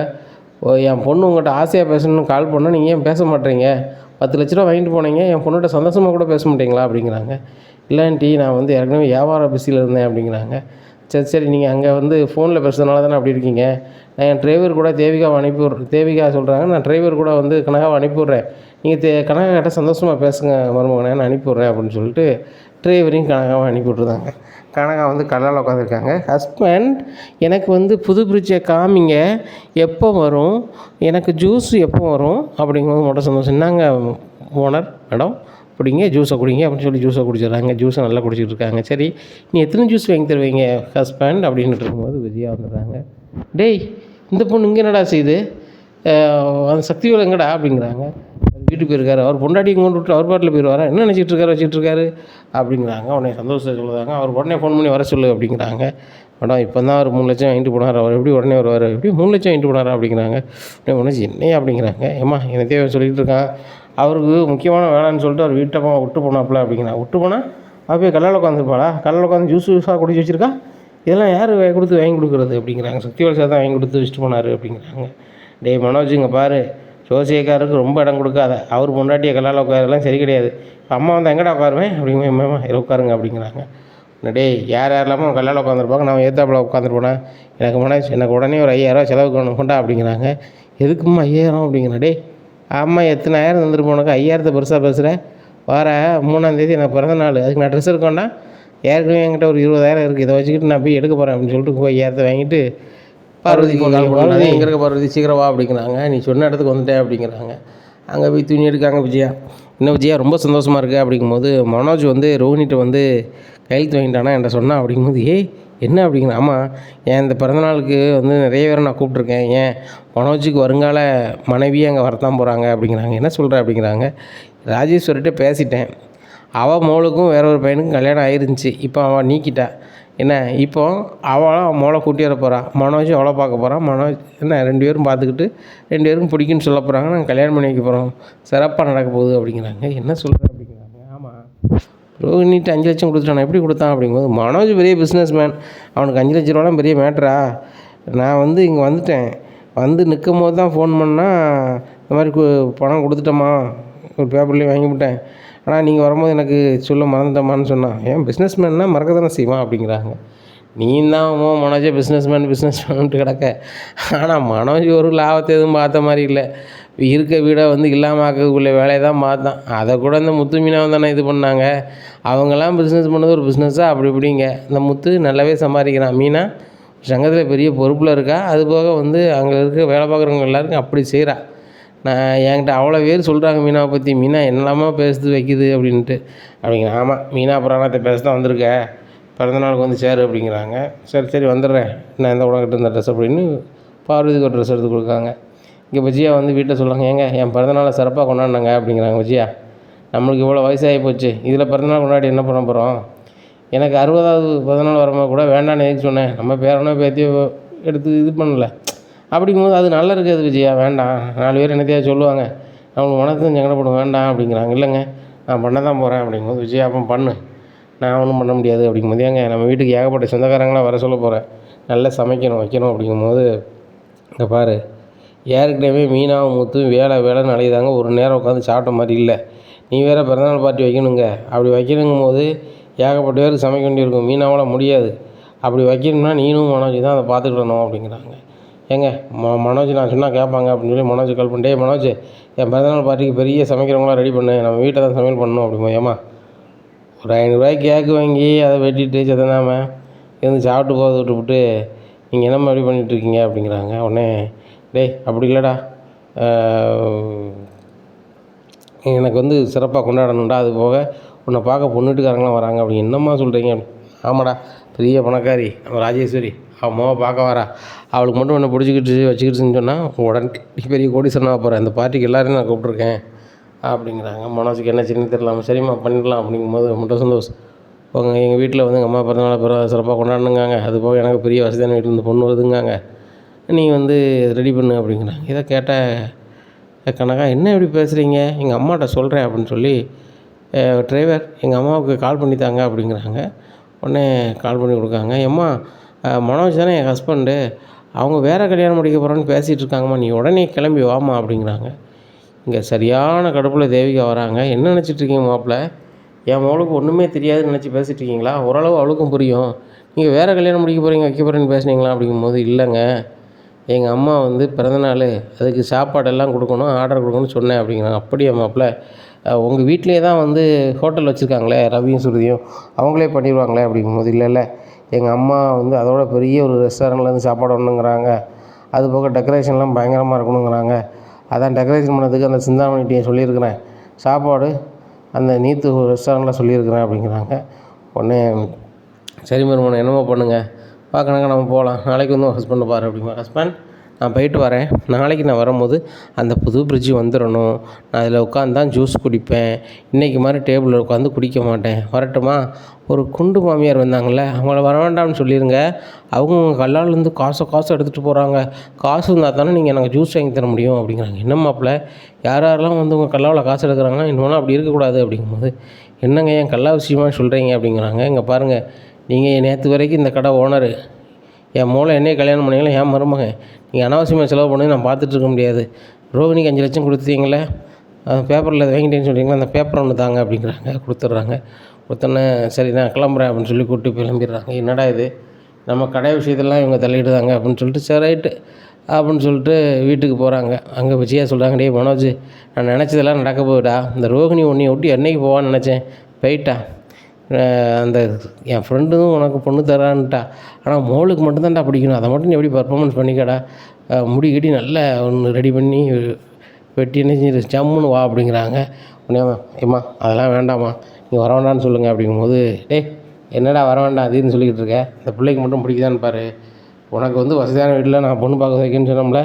என் பொண்ணு உங்கள்கிட்ட ஆசையாக பேசணும்னு கால் பண்ணால் நீங்கள் ஏன் பேச மாட்டேறீங்க, 10 லட்ச ரூபா வாங்கிட்டு போனீங்க, என் பொண்ணுகிட்ட சந்தோஷமாக கூட பேச மாட்டீங்களா அப்படிங்கிறாங்க. இல்லைன்ட்டி நான் வந்து ஏற்கனவே வியாபார பிஸியில் இருந்தேன் அப்படிங்கிறாங்க. சரி நீங்கள் அங்கே வந்து ஃபோனில் பேசுறதுனால தானே அப்படி இருக்கீங்க, நான் என் டிரைவர் கூட தேவிகாவை அனுப்பிவிட்றேன். தேவிகா சொல்கிறாங்க, நான் டிரைவர் கூட வந்து கனகாவை அனுப்பிவிட்றேன், நீங்கள் கனகா கிட்ட சந்தோஷமாக பேசுங்க மருமகனே, நான் அனுப்பிவிட்றேன் அப்படின்னு சொல்லிட்டு டிரைவரையும் கனகாவை அனுப்பிவிட்ருந்தாங்க. கனகா வந்து கல்லால் உட்காந்துருக்காங்க. ஹஸ்பண்ட் எனக்கு வந்து புது ஃப்ரிட்ஜை காமிங்க, எப்போ வரும், எனக்கு ஜூஸ் எப்போ வரும் அப்படிங்கும்போது மட்டும் சந்தோஷம். என்னங்க ஓனர் மேடம் குடிங்க, ஜூஸை குடிங்க அப்படின்னு சொல்லி ஜூஸை குடிச்சிடுறாங்க. ஜூஸை நல்லா குடிச்சிட்டு இருக்காங்க. சரி நீ எத்தனை ஜூஸ் வாங்கி தருவீங்க ஹஸ்பண்ட் அப்படின்ட்டு இருக்கும்போது விஜயா வந்துடுறாங்க. டேய் இந்த பொண்ணு இங்கே என்னடா செய்யுது, அந்த சக்திவேல் எங்கடா அப்படிங்கிறாங்க. வீட்டுக்கு போயிருக்காரு, அவர் பொண்டாட்டி கொண்டு விட்டு அவர் பாட்டில் போயிடுவாரா, என்ன நினச்சிட்டு இருக்காரு அப்படிங்கிறாங்க. உடனே சந்தோஷத்தை சொல்லுறாங்க. அவர் உடனே ஃபோன் பண்ணி வர சொல்லு அப்படிங்கிறாங்க. மேடம் இப்போ தான் அவர் 3 லட்சம் வாங்கிட்டு போனார், அவர் எப்படி உடனே வருவார், எப்படி 3 லட்சம் வாங்கிட்டு போனாரா அப்படிங்கிறாங்க. உடனே என்னையா அப்படிங்கிறாங்க. ஏம்மா என்னை தேவை சொல்லிகிட்டு இருக்கான், அவருக்கு முக்கியமான வேலைன்னு சொல்லிட்டு அவர் வீட்டை விட்டு போனாப்புல அப்படிங்கிறாங்க. விட்டு போனால் அவள் போய் கல்லால் உட்காந்துருப்பாளா, கல்லால் உட்காந்து ஜூஸாக குடிச்சு வச்சுருக்கா, இதெல்லாம் யார் கொடுத்து வாங்கி கொடுக்குறது அப்படிங்கிறாங்க. சக்திவேல் சார் தான் வாங்கி கொடுத்து வச்சுட்டு போனார் அப்படிங்கிறாங்க. டேய் மனோஜ் இங்கே பாரு, ஜோசியக்காரருக்கு ரொம்ப இடம் கொடுக்காத, அவர் பொண்டாட்டியை கல்லால் உட்காரெல்லாம் சரி கிடையாது, அம்மா வந்து எங்கடா உட்காருவேன் அப்படிங்க, அம்மா இதில் உட்காருங்க அப்படிங்கிறாங்க. டேய் யாரெல்லாமோ கல்லால் உட்காந்துருப்பாங்க, நான் ஏத்தாப்பில் உட்காந்துருப்பேனா, எனக்கு மனோஜ் எனக்கு உடனே ஒரு 5000 செலவுக்கு வேணும் கொண்டா அப்படிங்கிறாங்க. எதுக்கும்மா 5000 அப்படிங்கிறேன். டேய் ஆமாம் எத்தனை 1000 தந்துருப்போம் உனக்கு, 5000 பெருசாக பேசுகிறேன், வர 3ஆம் தேதி எனக்கு பிறந்த நாள், அதுக்கு நான் ட்ரெஸ் இருக்கோண்டா, ஏற்கனவே என்கிட்ட ஒரு 20,000 இருக்குது, இதை வச்சுக்கிட்டு நான் போய் எடுக்க போகிறேன் அப்படின்னு சொல்லிட்டு போய் 5000 வாங்கிட்டு பார்வதிக்கு கால் பண்ணுறாங்க. எங்கே இருக்க பார்வதி சீக்கிரம் வா அப்படிங்கிறாங்க. நீ சொன்ன இடத்துக்கு வந்துட்டேன் அப்படிங்கிறாங்க. அங்கே போய் துணி எடுக்காங்க விஜயா. இன்னும் விஜயா ரொம்ப சந்தோஷமாக இருக்குது அப்படிங்கும்போது மனோஜ் வந்து ரோஹினிட்ட வந்து கையெழுத்து வாங்கிட்டானா என்கிட்ட சொன்னான் அப்படிங்கும்போது, ஏய் என்ன அப்படிங்கிற. ஆமாம் ஏன் இந்த பிறந்தநாளுக்கு வந்து நிறைய பேரை நான் கூப்பிட்ருக்கேன், ஏன் மனோஜுக்கு வருங்கால மனைவியே அங்கே வரத்தான் போகிறாங்க அப்படிங்கிறாங்க. என்ன சொல்கிற அப்படிங்கிறாங்க. ராஜேஸ்வரிட்ட பேசிட்டேன், அவள் மோளுக்கும் வேற ஒரு பையனுக்கும் கல்யாணம் ஆயிருந்துச்சு, இப்போ அவள் நீக்கிட்டா, என்ன இப்போ அவளும் மோளை கூட்டி வர போகிறான், மனோஜும் அவளை பார்க்க போகிறான், மனோஜ் என்ன 2 பேரும் பார்த்துக்கிட்டு 2 பேருக்கும் பிடிக்குன்னு சொல்ல போகிறாங்க, நாங்கள் கல்யாணம் பண்ணி வைக்க போகிறோம், சிறப்பாக நடக்க போகுது அப்படிங்கிறாங்க. என்ன சொல்கிறேன் அப்படிங்கிறாங்க. ஆமாம் ரோஹினிட்டு 5 லட்சம் கொடுத்துட்டான், எப்படி கொடுத்தான் அப்படிங்கும்போது, மனோஜ் பெரிய பிஸ்னஸ் மேன், அவனுக்கு 5 லட்ச ரூபாலாம் பெரிய மேட்டரா, நான் வந்து இங்கே வந்துட்டேன், வந்து நிற்கும் போது தான் ஃபோன் பண்ணால் இந்த மாதிரி பணம் கொடுத்துட்டோமா, ஒரு பேப்பர்லேயும் வாங்கிவிட்டேன், ஆனால் நீங்கள் வரும்போது எனக்கு சொல்ல மறந்துட்டோமான்னு சொன்னான். ஏன் பிஸ்னஸ் மேன்னா மறக்க தானே செய்வான் அப்படிங்கிறாங்க. நீ தான் மனோஜே பிஸ்னஸ் மேன்ட்டு கிடக்க, ஆனால் மனோஜ் ஒரு லாபத்தை எதுவும் பார்த்த மாதிரி இல்லை, இருக்க வீடை வந்து இல்லாமல் ஆக்கக்குள்ள வேலையை தான் பார்த்தான். அதை கூட இந்த முத்து மீனாவை தானே இது பண்ணாங்க, அவங்கெல்லாம் பிஸ்னஸ் பண்ணது ஒரு பிஸ்னஸாக அப்படி இப்படிங்க. இந்த முத்து நல்லாவே சம்பாதிக்கிறான், மீனா சங்கத்தில் பெரிய பொறுப்பில் இருக்கா, அது போக வந்து அங்கே இருக்க வேலை பார்க்குறவங்க எல்லாருக்கும் அப்படி செய்கிறா. நான் என்கிட்ட அவ்வளோ பேர் சொல்கிறாங்க மீனாவை பற்றி, மீனா என்னெல்லாமா பேசுது வைக்குது அப்படின்ட்டு அப்படிங்கிற. ஆமாம் மீனா புராணத்தை பேச தான் வந்திருக்க, பிறந்தநாளுக்கு வந்து சேரு அப்படிங்கிறாங்க. சரி சரி வந்துடுறேன், நான் இந்த உனக்கிட்ட இந்த ட்ரெஸ் அப்படின்னு பார்வதிக்கு ஒரு ட்ரெஸ் எடுத்து கொடுக்காங்க. இங்கே விஜயா வந்து வீட்டில் சொல்கிறாங்க, ஏங்க என் பிறந்தநாளை சிறப்பாக கொண்டாடினாங்க அப்படிங்கிறாங்க விஜயா. நம்மளுக்கு இவ்வளோ வயசாகி போச்சு, இதில் பிறந்தநாள் கொண்டாடி என்ன பண்ண போகிறோம்? எனக்கு 60வது பிறந்தநாள் வரும்போது கூட வேண்டான்னு எதுக்கு சொன்னேன், நம்ம பேரனோ பேத்தியோ எடுத்து இது பண்ணல அப்படிங்கும்போது அது நல்லா இருக்காது விஜயா, வேண்டாம். 4 பேர் என்னத்தையாவது சொல்லுவாங்க, அவங்களுக்கு மனசு சங்கடப்படும், வேண்டாம் அப்படிங்கிறாங்க. இல்லைங்க நான் பண்ண தான் போகிறேன் அப்படிங்கும்போது விஜயா, அப்போ பண்ணு, நான் ஒன்றும் பண்ண முடியாது அப்படிங்கும்போது, ஏங்க நம்ம வீட்டுக்கு ஏகப்பட்ட சொந்தக்காரங்களாம் வர சொல்ல போகிறேன், நல்லா சமைக்கணும் வைக்கணும் அப்படிங்கும்போது, இங்கே பாரு ஏற்கனவே மீனாவும் முத்தும் வேலை வேலைன்னு அலையுதாங்க, ஒரு நேரம் உட்காந்து சாப்பிட்ட மாதிரி இல்லை, நீ வேறு பிறந்தநாள் பார்ட்டி வைக்கணுங்க. அப்படி வைக்கணுங்கும் போது ஏகப்பட்ட பேருக்கு சமைக்க வேண்டியிருக்கும், மீனாவால் முடியாது. அப்படி வைக்கணும்னா நீனும் மனோஜ் தான் அதை பார்த்துக்கிடணும் அப்படிங்கிறாங்க. ஏங்க மனோஜ் நான் சொன்னால் கேட்பாங்க அப்படின்னு சொல்லி மனோஜ் கால் பண்ணிட்டே, மனோஜ் என் பிறந்தநாள் பார்ட்டிக்கு பெரிய சமைக்கிறவங்களாம் ரெடி பண்ணு, நம்ம வீட்டில் தான் சமையல் பண்ணணும் அப்படிம்போது, ஏமா ஒரு 500 கேக்கு வாங்கி அதை வெட்டிட்டு சத்தனாமல் இருந்து சாப்பிட்டு போகிறத விட்டுவிட்டு நீங்கள் என்னம்மா ரெடி பண்ணிகிட்ருக்கீங்க அப்படிங்கிறாங்க. உடனே டேய் அப்படி இல்லைடா, எனக்கு வந்து சிறப்பாக கொண்டாடணும்டா, அது போக உன்னை பார்க்க பொண்ணு வீட்டுக்காரங்களாம் வராங்க அப்படி, என்னம்மா சொல்கிறீங்க? ஆமாடா பெரிய பணக்காரி நம்ம ராஜேஸ்வரி, அவன் மோவை பார்க்க வரா, அவளுக்கு மட்டும் உன்னை பிடிச்சிக்கிட்டு வச்சுக்கிட்டுன்னு சொன்னால் உடனே பெரிய கோடீஸ்வரனாக போகிறேன், இந்த பார்ட்டிக்கு எல்லோரையும் நான் கூப்பிட்ருக்கேன் அப்படிங்கிறாங்க. மனோஜுக்கு என்ன சின்ன தெரியலாமா, சரிம்மா பண்ணிடலாம் அப்படிங்கும்போது மட்டும் சந்தோஷம். எங்கள் வீட்டில் வந்து எங்கள் அம்மா பிறந்தநாள் சிறப்பாக கொண்டாடணுங்காங்க, அது போக எனக்கு பெரிய வசதியான வீட்டில் பொண்ணு வருதுங்காங்க, நீ வந்து ரெடி பண்ணு அப்படிங்கிறாங்க. இதை கேட்ட கனகா, என்ன எப்படி பேசுகிறீங்க, எங்கள் அம்மாட்ட சொல்கிறேன் அப்படின்னு சொல்லி டிரைவர் எங்கள் அம்மாவுக்கு கால் பண்ணித்தாங்க அப்படிங்கிறாங்க. உடனே கால் பண்ணி கொடுக்காங்க. ஏம்மா மனோஜ் தானே என் ஹஸ்பண்டு, அவங்க வேறு கல்யாணம் முடிக்க போகிறோன்னு பேசிகிட்டு இருக்காங்கம்மா, நீ உடனே கிளம்பி வாமா அப்படிங்கிறாங்க. இங்கே சரியான கடுப்பில் தேவிகா வராங்க. என்ன நினச்சிட்ருக்கீங்க மாப்பிள்ள, என் மகளுக்கு ஒன்றுமே தெரியாதுன்னு நினச்சி பேசிகிட்ருக்கீங்களா, ஓரளவு அவளுக்கும் புரியும், நீங்கள் வேறு கல்யாணம் முடிக்க போகிறீங்க வைக்க போகிறேன்னு பேசுனீங்களா அப்படிங்கும்போது, இல்லைங்க எங்கள் அம்மா வந்து பிறந்தநாள் அதுக்கு சாப்பாடெல்லாம் கொடுக்கணும், ஆர்டர் கொடுக்கணும்னு சொன்னேன் அப்படிங்கிறாங்க. அப்படியே மாப்பிள்ள உங்கள் வீட்டிலே தான் வந்து ஹோட்டல் வச்சுருக்காங்களே ரவியும் சுருதியும், அவங்களே பண்ணிடுவாங்களே அப்படிங்கும்போது, இல்லை எங்கள் அம்மா வந்து அதோட பெரிய ஒரு ரெஸ்டாரண்ட்லேருந்து சாப்பாடு வரணுங்கிறாங்க, அது போக டெக்கரேஷன்லாம் பயங்கரமாக இருக்கணுங்கிறாங்க, அதான் டெக்கரேஷன் பண்ணதுக்கு அந்த சிந்தாமணிகிட்டையும் சொல்லியிருக்கிறேன், சாப்பாடு அந்த நீத்து ரெஸ்டாரண்ட்டில் சொல்லியிருக்கிறேன் அப்படிங்கிறாங்க. உடனே சரி மருமனை என்னமோ பண்ணுங்கள், பார்க்கணுங்க நம்ம போகலாம், நாளைக்கு வந்து ஹஸ்பண்டை பாரு அப்படிங்க. ஹஸ்பண்ட் நான் போயிட்டு வரேன், நாளைக்கு நான் வரும்போது அந்த புது ஃப்ரிட்ஜு வந்துடணும், நான் அதில் உட்காந்து தான் ஜூஸ் குடிப்பேன், இன்றைக்கி மாதிரி டேபிளில் உட்காந்து குடிக்க மாட்டேன், வரட்டுமா? ஒரு குண்டு மாமியார் வந்தாங்கள்ல, அவங்கள வர வேண்டாம்னு சொல்லிடுங்க, அவங்க கல்லாலேருந்து காசை எடுத்துகிட்டு போகிறாங்க, காசு இருந்தால் தானே நீங்கள் எனக்கு ஜூஸ் வாங்கி தர முடியும் அப்படிங்கிறாங்க. என்ன மாப்பிள்ள யாரெல்லாம் வந்து உங்கள் கல்லாவில் காசு எடுக்கிறாங்கன்னா இன்னொன்று அப்படி இருக்கக்கூடாது அப்படிங்கும்போது, என்னங்க என் கல்லா விஷயமா சொல்கிறீங்க அப்படிங்கிறாங்க. இங்கே பாருங்கள், நீங்கள் நேற்று வரைக்கும் இந்த கடை ஓனரு, என் மூளை என்னையே கல்யாணம் பண்ணிங்களா, என் மருமகன், நீங்கள் அனாவசியமாக செலவு பண்ணி நான் பார்த்துட்டு இருக்க முடியாது, ரோகிணிக்கு 5 லட்சம் கொடுத்தீங்களே, பேப்பரில் அதை வாங்கிட்டேன்னு சொல்கிறீங்களா, அந்த பேப்பர் ஒன்று தாங்க அப்படிங்கிறாங்க. கொடுத்துட்றாங்க. கொடுத்தோன்னே சரி நான் கிளம்புறேன் அப்படின்னு சொல்லி கூப்பிட்டு கிளம்பிடுறாங்க. என்னடா இது நம்ம கடை விஷயத்தெல்லாம் இவங்க தள்ளிடுதாங்க அப்படின்னு சொல்லிட்டு, சரி ரைட்டு அப்படின்னு சொல்லிட்டு வீட்டுக்கு போகிறாங்க. அங்கே விஜயா சொல்கிறாங்க, டேய் மனோஜ் நான் நினச்சதெல்லாம் நடக்க போகுடா, இந்த ரோகிணி ஒன்றையை ஒட்டி என்றைக்கு போவான்னு நினச்சேன், போயிட்டா, அந்த என் ஃப்ரெண்டும் உனக்கு பொண்ணு தரான்ட்டா, ஆனால் மோளுக்கு மட்டும்தான்டா பிடிக்கணும், அதை மட்டும் நீ எப்படி பர்ஃபார்மன்ஸ் பண்ணிக்கடா, முடி கட்டி நல்லா ஒன்று ரெடி பண்ணி வெட்டி என்ன ஜம்முன்னு வா அப்படிங்கிறாங்க. உடனே ஏம்மா அதெல்லாம் வேண்டாம்மா, நீங்கள் வர வேண்டாம்னு சொல்லுங்கள் அப்படிங்கும்போது, டேய் என்னடா வர வேண்டாம் அதுன்னு சொல்லிக்கிட்டு இருக்கேன், இந்த பிள்ளைக்கு மட்டும் பிடிக்குதான்னு பாரு, உனக்கு வந்து வசதியான வீட்டில் நான் பொண்ணு பார்க்க வைக்கணும்னு சொன்னோம்ல,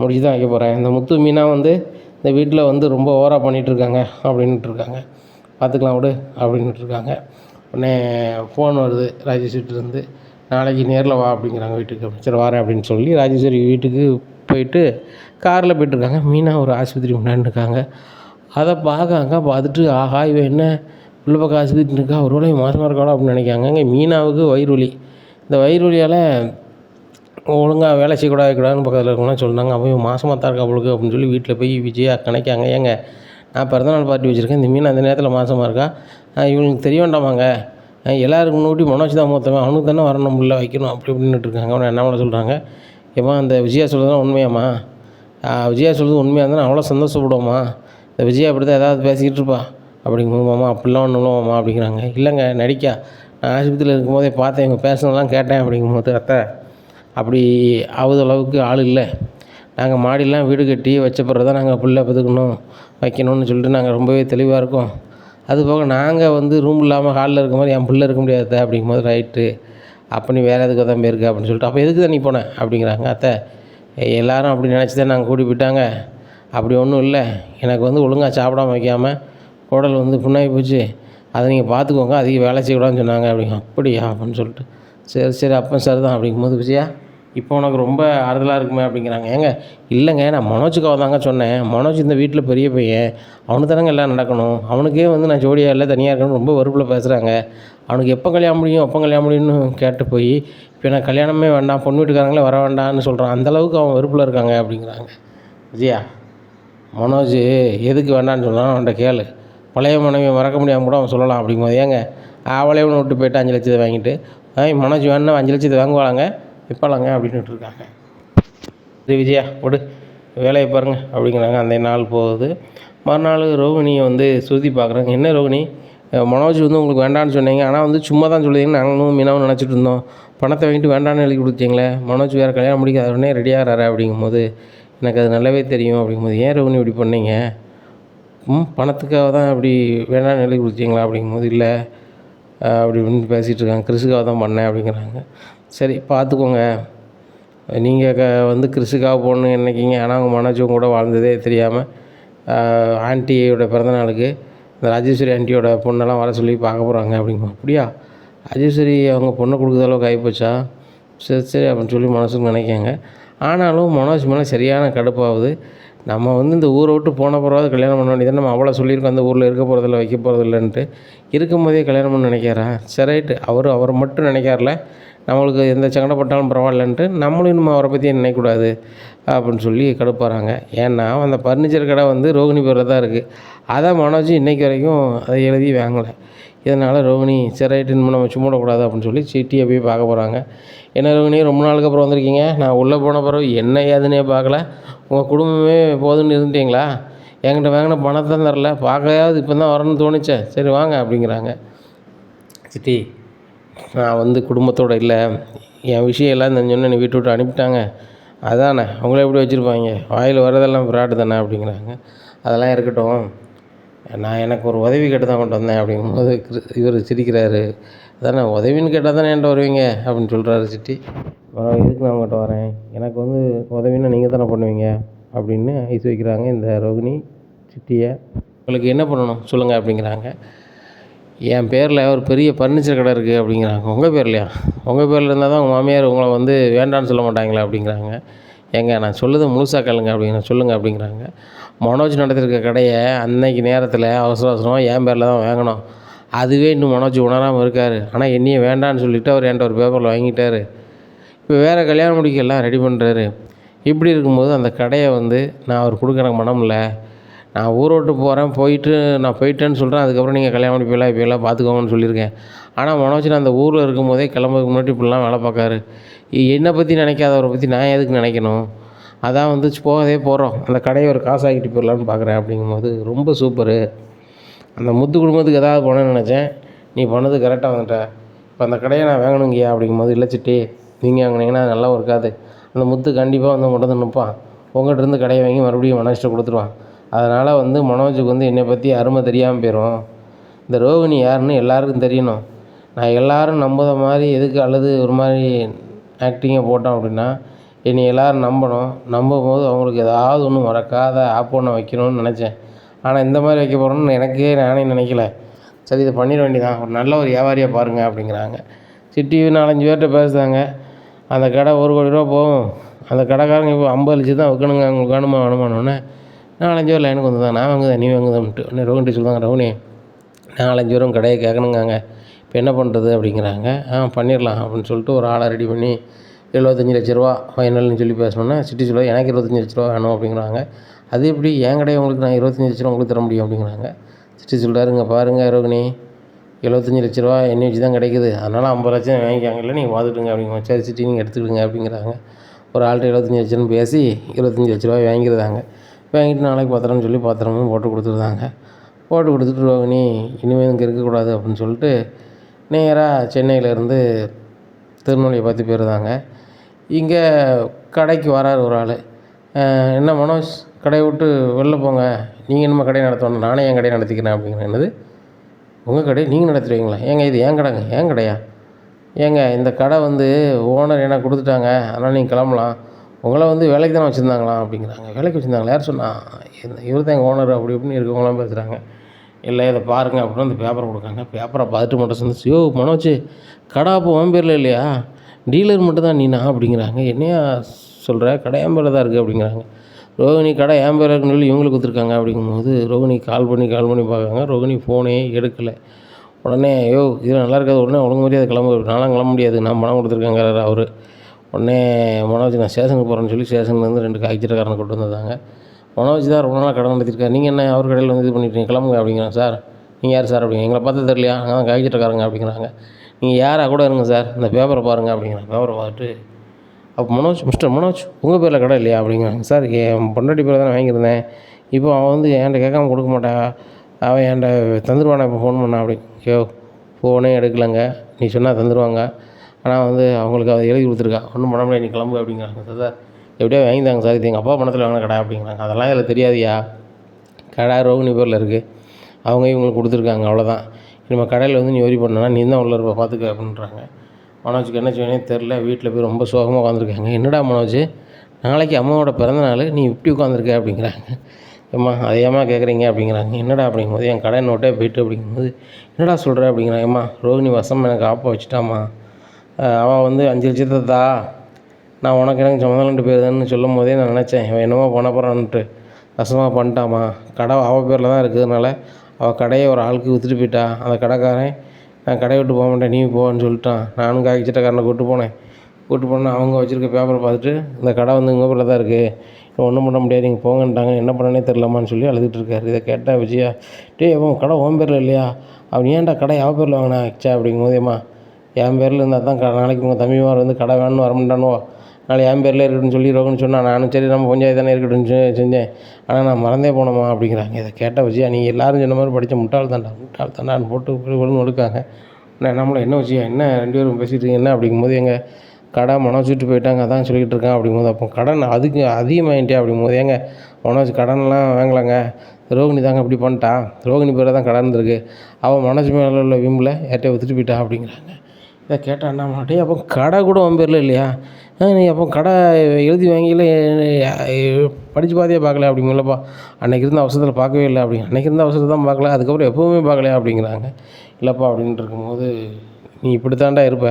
முடிச்சு தான் வைக்க போகிறேன், இந்த முத்து மீனா வந்து இந்த வீட்டில் வந்து ரொம்ப ஓவராக பண்ணிகிட்ருக்காங்க அப்படின்ட்டுருக்காங்க, பார்த்துக்கலாம் விடு அப்படின்ட்டுருக்காங்க. உடனே ஃபோன் வருது ராஜேஸ்வரிட்டேருந்து, நாளைக்கு நேரில் வா அப்படிங்கிறாங்க வீட்டுக்கு. சரி வரேன் அப்படின்னு சொல்லி ராஜேஸ்வரி வீட்டுக்கு போயிட்டு காரில் போய்ட்டுருக்காங்க. மீனா ஒரு ஆஸ்பத்திரி முன்னாடி இருக்காங்க. அதை பார்த்துட்டு ஆஹா இவன் என்ன உள்ள பக்கம் ஆஸ்பத்திரி இருக்கா, ஒரு வேளை மாசமாக இருக்காளோ அப்படின்னு நினைக்காங்க. இங்கே மீனாவுக்கு வயிறு வலி, இந்த வயிறு வலியால் ஒழுங்காக வேலை செய்யக்கூடாதுன்னு பக்கத்தில் இருக்கணும்னா சொன்னாங்க. அவன் மாசமாக தான் இருக்கா அவளுக்கு அப்படின்னு சொல்லி வீட்டில் போய் விஜயா கணக்காங்க. ஏங்க நான் பிறந்தநாள் பார்ட்டி வச்சுருக்கேன், இந்த மீன் அந்த நேரத்தில் மாசமாக இருக்கா, இவங்களுக்கு தெரிய வேண்டாமாங்க, எல்லாருக்கும் முன்னாடி மனோஜ் தான் மூத்தவன், அவனுக்கு தானே வரணும் உள்ள வைக்கணும் அப்படி இப்படின்னுட்டு இருக்காங்க. அவனை என்ன பண்ண சொல்கிறாங்க, ஏம்மா அந்த விஜயா சொல்கிறதுலாம் உண்மையாம்மா, விஜயா சொல்கிறது உண்மையாக இருந்தால் அவ்வளோ சந்தோஷப்படுவோம்மா, இந்த விஜயா அப்படி தான் ஏதாவது பேசிக்கிட்டு இருப்பா அப்படிங்குமாம்மா, அப்படிலாம் ஒன்றும் இல்லைம்மா அப்படிங்கிறாங்க. இல்லைங்க நடிக்கா, நான் ஆஸ்பத்திரியில் இருக்கும்போதே பார்த்தேன், இவங்க பேசுனதெல்லாம் கேட்டேன் அப்படிங்கும்போது, அத்தை அப்படி ஆகுது அளவுக்கு ஆள் இல்லை, நாங்கள் மாடிலாம் வீடு கட்டி வச்ச பிறகு தான் நாங்கள் பிள்ளை பெற்றுக்கணும் வைக்கணும்னு சொல்லிட்டு நாங்கள் ரொம்பவே தெளிவாக இருக்கோம், அது போக நாங்கள் வந்து ரூம் இல்லாமல் ஹாலில் இருக்க மாதிரி என் பிள்ளை இருக்க முடியாது அப்படிங்கும்போது ரைட்டு. அப்போ நீ வேறு எதுக்கு தான் போயிருக்க அப்படின்னு சொல்லிட்டு, அப்போ எதுக்கு தான் நீ போனேன் அப்படிங்கிறாங்க. அத்தை எல்லோரும் அப்படி நினச்சி தான் நாங்கள் கூட்டி போயிட்டாங்க, அப்படி ஒன்றும் இல்லை. எனக்கு வந்து ஒழுங்காக சாப்பிடாம வைக்காமல் குடல் வந்து புண்ணாகி போச்சு, அதை நீங்கள் பார்த்துக்கோங்க, அதிக வேலை செய்யக்கூடாதுன்னு சொன்னாங்க அப்படிங்க. அப்படியா அப்படின்னு சொல்லிட்டு, சரி சரி அப்போ சரி தான் அப்படிங்கும்போது, விஜயா இப்போ உனக்கு ரொம்ப ஆறுதலாக இருக்குமே அப்படிங்கிறாங்க. ஏங்க இல்லைங்க, நான் மனோஜுக்காக தாங்க சொன்னேன். மனோஜ் இந்த வீட்டில் பெரிய பையன், அவனுக்கு தானங்க எல்லாம் நடக்கணும். அவனுக்கே வந்து நான் ஜோடியாக இல்லை தனியாக இருக்கணும்னு ரொம்ப வெறுப்பில் பேசுகிறாங்க. அவனுக்கு எப்போ கல்யாணம் முடியும் எப்போ கல்யாணம் முடியும்னு கேட்டு போய் இப்போ நான் கல்யாணமே வேண்டாம், பொண்ணு வீட்டுக்காரங்களே வர வேண்டாம்னு சொல்கிறான். அந்தளவுக்கு அவன் வெறுப்பில் இருக்காங்க அப்படிங்கிறாங்க. விஜயா மனோஜ் எதுக்கு வேண்டான்னு சொன்னான் அவன்கிட்ட கேளு. பழைய மனைவியை மறக்க முடியாமல் கூட அவன் சொல்லலாம் அப்படிங்கும்போது, ஏங்க அவளே ஒன்று விட்டு போய்ட்டு 5 லட்சத்தை வாங்கிட்டு மனோஜ் வேணுன்னா 5 லட்சத்தை வாங்குவாங்க எப்போலாங்க அப்படின்ட்டு இருக்காங்க. சரி விஜயா விடு, வேலையை பாருங்க அப்படிங்கிறாங்க. அந்த நாள் போகுது. மறுநாள் ரோகிணியை வந்து சுருதி பார்க்குறாங்க. என்ன ரோகிணி, மனோஜ் வந்து உங்களுக்கு வேண்டான்னு சொன்னீங்க, ஆனால் வந்து சும்மா தான் சொல்லுவீங்கன்னு நாங்களும் மீனாவும் நினச்சிட்டு இருந்தோம். பணத்தை வாங்கிட்டு வேண்டான்னு எழுதி கொடுத்தீங்களே, மனோஜ் வேறு கல்யாணம் முடிக்காத உடனே ரெடியாகிறாரு அப்படிங்கும்போது எனக்கு அது நல்லாவே தெரியும் அப்படிங்கும்போது, ஏன் ரோகிணி இப்படி பண்ணீங்க? பணத்துக்காக தான் அப்படி வேண்டான்னு எழுதி கொடுத்தீங்களா அப்படிங்கும்போது, இல்லை அப்படி இப்படின்னு பேசிகிட்டு இருக்காங்க. கிறிஸுக்காக தான் பண்ணேன் அப்படிங்கிறாங்க. சரி பார்த்துக்கோங்க, நீங்கள் வந்து கிறிஸுக்காக போகணுன்னு நினைக்கிங்க, ஆனால் அவங்க மனோஜும் கூட வாழ்ந்ததே தெரியாமல் ஆன்ட்டியோட பிறந்தநாளுக்கு இந்த ராஜேஸ்வரி ஆன்ட்டியோட பொண்ணெல்லாம் வர சொல்லி பார்க்க போகிறாங்க அப்படிங்குவோம். அப்படியா, ராஜேஸ்வரி அவங்க பொண்ணை கொடுக்குற அளவுக்கு ஆகிப்போச்சா? சரி சரி அப்படின்னு சொல்லி மனசுக்கு நினைக்காங்க. ஆனாலும் மனோஜ் மேலே சரியான கடுப்பாகுது. நம்ம வந்து இந்த ஊரை விட்டு போன பிறகு கல்யாணம் பண்ண வேண்டியது, நம்ம அவ்வளோ சொல்லியிருக்கோம் அந்த ஊரில் இருக்க போகிறதில்ல வைக்க போகிறதில்லன்ட்டு. இருக்கும் போதே கல்யாணம் பண்ண நினைக்கிறா. சரி ரைட்டு, அவரை மட்டும் நினைக்கார்ல, நம்மளுக்கு எந்த சங்கடப்பட்டாலும் பரவாயில்லன்ட்டு நம்மளும் இன்னும் அவரை பற்றி நினைக்கக்கூடாது அப்படின்னு சொல்லி கடுப்பாகிறாங்க. ஏன்னா அந்த ஃபர்னிச்சர் கடை வந்து ரோகிணி பேரில் தான் இருக்குது. அதை மனோஜ் இன்றைக்கி வரைக்கும் அதை எழுதி வாங்கலை. இதனால் ரோகிணி சரி ரைட்டு இனிமேல் நம்ம சும்மா விடக்கூடாது அப்படின்னு சொல்லி சிட்டியை போய் பார்க்க போகிறாங்க. என்ன ரோகிணி ரொம்ப நாளுக்கு அப்புறம் வந்திருக்கீங்க, நான் உள்ளே போன பிறகு என்ன ஏதுன்னே பார்க்கல, உங்கள் குடும்பமே போதுன்னு இருந்துட்டீங்களா? என்கிட்ட வாங்கின பணத்தை தரல, பார்க்கையாவது இப்போ தான் வரணும்னு தோணுச்சே, சரி வாங்க அப்படிங்கிறாங்க. சித்தி நான் வந்து குடும்பத்தோடு இல்லை, என் விஷயம் எல்லாம் தெரிஞ்சோன்னே என்னை வீட்டை விட்டு அனுப்பிட்டாங்க, அதானே அவங்கள எப்படி வச்சுருப்பாங்க, வாயில் வரதெல்லாம் ஃப்ராடு தானே அப்படிங்கிறாங்க. அதெல்லாம் இருக்கட்டும், நான் எனக்கு ஒரு உதவி கேட்டு தான் கொண்டு வந்தேன் அப்படிங்கும்போது இவர் சிரிக்கிறாரு. அதானே உதவின்னு கேட்டால் தானே என்கிட்ட வருவீங்க அப்படின்னு சொல்கிறாரு சிட்டி. எதுக்கு நான் உங்கள்கிட்ட வரேன், எனக்கு வந்து உதவின்னா நீங்கள் தானே பண்ணுவீங்க அப்படின்னு ஐஸ் வைக்கிறாங்க இந்த ரோகிணி சிட்டியை. உங்களுக்கு என்ன பண்ணணும் சொல்லுங்கள் அப்படிங்கிறாங்க. என் பேரில் ஒரு பெரிய ஃபர்னிச்சர் கடை இருக்குது அப்படிங்கிறாங்க. உங்கள் பேர்லையா? உங்கள் பேரில் இருந்தால் தான் உங்கள் மாமியார் உங்களை வந்து வேண்டான்னு சொல்ல மாட்டாங்களா அப்படிங்கிறாங்க. ஏங்க நான் சொல்லுறது முழுசாக கேளுங்க அப்படிங்கிற சொல்லுங்கள் அப்படிங்கிறாங்க. மனோஜ் நடத்திருக்க கடையை அன்னைக்கு நேரத்தில் அவசர அவசரமாக என் பேரில் தான் வாங்கணும். அதுவே இன்னும் மனோஜ் உணராமல் இருக்கார். ஆனால் என்னையே வேண்டான்னு சொல்லிவிட்டு அவர் என்கிட்ட ஒரு பேப்பரில் வாங்கிட்டார். இப்போ வேறு கல்யாணம் முடிக்கலாம் ரெடி பண்ணுறாரு. இப்படி இருக்கும்போது அந்த கடையை வந்து நான் அவர் கொடுக்க எனக்கு மனம் இல்லை. நான் ஊரை விட்டு போகிறேன், நான் போயிட்டேன்னு சொல்கிறேன். அதுக்கப்புறம் நீங்கள் கல்யாணம் முடிப்பீங்களா இப்போலாம் பார்த்துக்கோங்கன்னு சொல்லியிருக்கேன். ஆனால் மனோஜ் நான் அந்த ஊரில் இருக்கும் போதே கிளம்புறதுக்கு முன்னாடி இப்படிலாம் வேலை பார்க்காரு. என்னை பற்றி நினைக்காதவரை பற்றி நான் எதுக்கு நினைக்கணும்? அதான் வந்து போகவே போகிறோம், அந்த கடையை ஒரு காசாகிட்டு போயிடலான்னு பார்க்குறேன் அப்படிங்கும்போது, ரொம்ப சூப்பரு. அந்த முத்து குடும்பத்துக்கு எதாவது பண்ணணும்னு நினச்சேன், நீ பண்ணது கரெக்டாக வந்துட்ட. இப்போ அந்த கடையை நான் வாங்கணுங்கய்யா அப்படிங்கும்போது, இல்லை சிட்டி நீங்கள் வாங்கினீங்கன்னா அது நல்லா இருக்காது. அந்த முத்து கண்டிப்பாக வந்து உங்கள்கிட்ட வந்து நிற்பான், உங்கள்கிட்ட இருந்து கடையை வாங்கி மறுபடியும் மனோஜ்கிட்ட கொடுத்துருவான். அதனால் வந்து மனோஜுக்கு வந்து என்னை பற்றி அருமை தெரியாமல் போயிடும். இந்த ரோகிணி யாருன்னு எல்லாருக்கும் தெரியணும். நான் எல்லோரும் நம்புகிற மாதிரி எதுக்கு அல்லது ஒரு மாதிரி ஆக்டிங்கை போட்டோம் அப்படின்னா, என்னை எல்லோரும் நம்பணும். நம்பும்போது அவங்களுக்கு ஏதாவது ஒன்று மறக்காத ஆப் ஒன்று வைக்கணும்னு நினச்சேன். ஆனால் இந்த மாதிரி வைக்க போகிறோன்னு நானே நினைக்கல. சரி இதை பண்ணிட வேண்டியதான், ஒரு நல்ல ஒரு வியாபாரியாக பாருங்கள் அப்படிங்கிறாங்க. சிட்டி 4-5 பேர்கிட்ட பேசுகிறாங்க. அந்த கடை 1 கோடி ரூபா போகும், அந்த கடைக்காரங்க இப்போ 50 லட்சம் தான் வைக்கணுங்க, உங்களுக்கு வேணுமானோடனே 4-5 பேர் லைனுக்கு வந்துதான், நான் வாங்குதேன் நீ வாங்குதன்ட்டு உடனே ரோகிணி சொல்லுவாங்க, ரோகிணி 4-5 பேரும் கடையை கேட்கணுங்காங்க, இப்போ என்ன பண்ணுறது அப்படிங்கிறாங்க. பண்ணிடலாம் அப்படின்னு சொல்லிட்டு ஒரு ஆளை ரெடி பண்ணி 75 லட்ச ரூபா ஃபைனல்னு சொல்லி பேசணுன்னா சிட்டி சொல்லுவாங்க, எனக்கு 25 லட்ச ரூபா வேணும் அப்படிங்கிறாங்க. அது எப்படி என் கடையை உங்களுக்கு நான் 25 லட்ச ரூபா உங்களுக்கு தர முடியும் அப்படிங்கிறாங்க. சிட்டி சொல்கிறாருங்க, பாருங்கள் ரோகிணி 75 லட்ச ரூபா என்னை வச்சு தான் கிடைக்குது, அதனால் 50 லட்சம் வாங்கிக்காங்க, இல்லை நீங்கள் பார்த்துட்டுங்க அப்படிங்க. சரி சிட்டி நீங்கள் எடுத்துக்கிடுங்க அப்படிங்கிறாங்க. ஒரு ஆள்கிட்ட 75 லட்சம்னு பேசி 25 லட்ச ரூபாய் வாங்கிடுறாங்க. வாங்கிட்டு நாளைக்கு பத்திரம்னு சொல்லி பத்திரமும் போட்டு கொடுத்துருந்தாங்க. போட்டு கொடுத்துட்டு ரோகிணி இனிமேல் இங்கே இருக்கக்கூடாது அப்படின்னு சொல்லிட்டு நேராக சென்னையிலேருந்து திருநெல்வேலியை பார்த்து போயிருந்தாங்க. இங்கே கடைக்கு வராரு ஒரு ஆள். என்ன மனோஜ், கடையை விட்டு வெளில போங்க, நீங்கள் என்னமோ கடையை நடத்தணும், நானே என் கடையை நடத்திக்கிறேன் அப்படிங்கிறேன். என்னது உங்கள் கடையை நீங்கள் நடத்துவீங்களா? ஏங்க இது என் கடைங்க, என் கடையா? ஏங்க இந்த கடை வந்து ஓனர் எனக்கு கொடுத்துட்டாங்க, அதனால் நீங்கள் கிளம்பலாம். உங்களை வந்து வேலைக்கு தானே வச்சுருந்தாங்களாம் அப்படிங்கிறாங்க. வேலைக்கு வச்சுருந்தாங்களா? யார் சொன்னா? இவர் தான் எங்கள் ஓனர் அப்படி இப்படின்னு இருக்கவங்களாம் பேசுகிறாங்க. இல்லை இதை பாருங்க அப்படின்னு அந்த பேப்பரை கொடுக்காங்க. பேப்பரை பார்த்துட்டு மட்டும் சொன்ன யோ மனோஜ், கடை அப்போ உன் பேரில் இல்லையா? டீலர் மட்டும் தான் நீனா அப்படிங்கிறாங்க. என்னையா சொல்கிற? கடை என் பேரில் தான் இருக்குது அப்படிங்கிறாங்க. ரோகிணி கடை என் பேரில் இருக்குன்னு சொல்லி இவங்களுக்கு கொடுத்துருக்காங்க அப்படிங்கும்போது ரோகிணி கால் பண்ணி பார்க்காங்க. ரோகிணி ஃபோனே எடுக்கலை. உடனே இது நல்லா இருக்காது, உடனே ஒழுங்கு மாதிரி அதை நான்லாம் கிளம்ப முடியாது, நான் பணம் கொடுத்துருக்கேங்கிறாரு அவர். உடனே மனோஜ் நான் ஸ்டேஷனுக்கு போகிறேன்னு சொல்லி ஸ்டேஷன்லேருந்து 2 காய்ச்சறக்காரனை கொண்டு வந்தாங்க. மனோஜ் தான் ரொம்ப நாளாக கடை நடத்திருக்காரு, நீங்கள் என்ன அவர் கடையில் வந்து இது பண்ணிட்டீங்க, கிளம்புங்க அப்படிங்கிறாங்க. சார் நீங்கள் யார் சார் அப்படிங்க. எங்களை பார்த்தா தெரியலையா? நாங்கள் தான் காய்ச்சறக்காரங்க அப்படிங்கிறாங்க. நீங்கள் யாராக கூட இருங்க சார், இந்த பேப்பரை பாருங்கள் அப்படிங்கிறாங்க. பேப்பரை பார்த்துட்டு அப்போ மிஸ்டர் மனோஜ் உங்கள் பேரில் கடை இல்லையா அப்படிங்கிறாங்க. சார் என் பொண்டாட்டி பேரில் தானே வாங்கியிருந்தேன், இப்போ அவன் வந்து என்கிட்ட கேட்காம கொடுக்க மாட்டா, அவன் என்கிட்ட தந்துடுவானா இப்போ ஃபோன் பண்ணான் அப்படி. ஃபோனே எடுக்கலைங்க, நீ சொன்னால் தந்துடுவாங்க, ஆனால் வந்து அவங்களுக்கு அதை எழுதி கொடுத்துருக்கா, ஒன்றும் பண்ண முடியாது, நீ கிளம்பு அப்படிங்கிறாங்க. சார் எப்படியோ வாங்கிதாங்க சார், இது எங்கள் அப்பா பணத்தில் வாங்கின கடை அப்படிங்கிறாங்க. அதெல்லாம் இதில் தெரியாதியா, கடை ரோகிணி பேரில் இருக்குது, அவங்க இவங்களுக்கு கொடுத்துருக்காங்க, அவ்வளோதான். நம்ம கடையில் வந்து நீ ஒரி பண்ணனா நீ தான் உள்ள இருப்ப பார்த்துக்க அப்படின்றாங்க. மனோஜுக்கு என்ன செய்யனே தெரில, வீட்டில் போய் ரொம்ப சோகமாக உட்காந்துருக்காங்க. என்னடா மனோஜ், நாளைக்கு அம்மாவோட பிறந்த நாள், நீ இப்படி உட்காந்துருக்க அப்படிங்கிறாங்க. ஏம்மா அதை ஏம்மா கேட்குறீங்க அப்படிங்கிறாங்க. என்னடா அப்படிங்கும்போது என் கடை நோட்டே போய்ட்டு அப்படிங்கும்போது என்னடா சொல்கிற அப்படிங்கிறாங்க. ஏம்மா ரோகிணி வசம் எனக்கு ஆப்ப வச்சுட்டாம்மா, அவள் வந்து 5 லட்சத்தை தா, நான் உனக்கு எனக்கு சம்மந்தம் போயிருதுன்னு சொல்லும் போதே நான் நினச்சேன் இவன் என்னமோ பண்ண போகிறான்ட்டு, வசமாக பண்ணிட்டாம்மா, கடை அவள் பேரில் தான் இருக்கிறதுனால அவள் கடையை ஒரு ஆளுக்கு விற்றுட்டு போயிட்டா, அந்த கடைக்காரன் நான் கடையை விட்டு போக மாட்டேன் நீ போன்னு சொல்லிட்டான். நானும் காய்ச்சட்டக்காரனை கூப்பிட்டு போனேன், அவங்க வச்சுருக்க பேப்பரை பார்த்துட்டு இந்த கடை வந்து உங்கள் பேரில் தான் இருக்குது, ஒன்றும் பண்ண முடியாது, நீங்கள் போங்கன்ட்டாங்க, என்ன பண்ணனே தெரிலம்மான்னு சொல்லி அழுதுட்டு இருக்காரு. இதை கேட்டால் விஜயா, அவன் கடை உன் பேரில் இல்லையா, அவன் ஏன்டா கடை அவன் பேரில் வாங்கினா ஆச்சா அப்படிங்கும்போதேம்மா, என் பேரில் இருந்தால் தான் நாளைக்கு உங்கள் தம்பிமார் வந்து கடை வேணும்னு வரமாட்டானுவோ, நாளைக்கு என் பேரில் இருக்கட்டும்னு சொல்லி ரோகன் சொன்னான். நானும் சரி நம்ம பஞ்சாயத்து தானே இருக்கட்டும்னு செஞ்சேன், ஆனால் நான் மறந்தே போனோமா அப்படிங்கிறாங்க. இதை கேட்டால் விஜயா, நீங்கள் எல்லோரும் சொன்ன மாதிரி படித்த முட்டாள் தாண்டான்னு போட்டு விழுந்து ஒழுக்காங்க. நம்மளை என்ன விஜயா, என்ன 2 பேரும் பேசிகிட்டு என்ன அப்படிங்கும்போது எங்கள் கடை மனோஜ் விட்டு போயிட்டாங்க, அதான் சொல்லிகிட்டு இருக்கான் அப்படிங்கும்போது, அப்போ கடன் அதுக்கு அதிகமாகிட்டே அப்படிங்கும்போது ஏங்க மனோஜ் கடன்லாம் வாங்கலைங்க, ரோகிணி தாங்க இப்படி பண்ணிட்டான், ரோகிணி பேரில் தான் கடன் இருக்குது, அவன் மனோஜ் மேலே உள்ள விம்பில் யார்கிட்டயே விற்றுட்டு போயிட்டா அப்படிங்கிறாங்க. இதை கேட்டால் என்ன மாட்டே, அப்போ கடை கூட உன் பேரில் இல்லையா, நீ அப்போ கடை எழுதி வாங்கியில் படித்து பாதியே பார்க்கல அப்படிங்களப்பா, அன்றைக்கி இருந்த அவசரத்தில் பார்க்கவே இல்லை அப்படிங்க. அன்றைக்கி இருந்த அவசரத்தை தான் பார்க்கல, அதுக்கப்புறம் எப்போவுமே பார்க்கலையா அப்படிங்கிறாங்க. இல்லைப்பா அப்படின்ட்டு இருக்கும்போது, நீ இப்படி தாண்டா இருப்ப,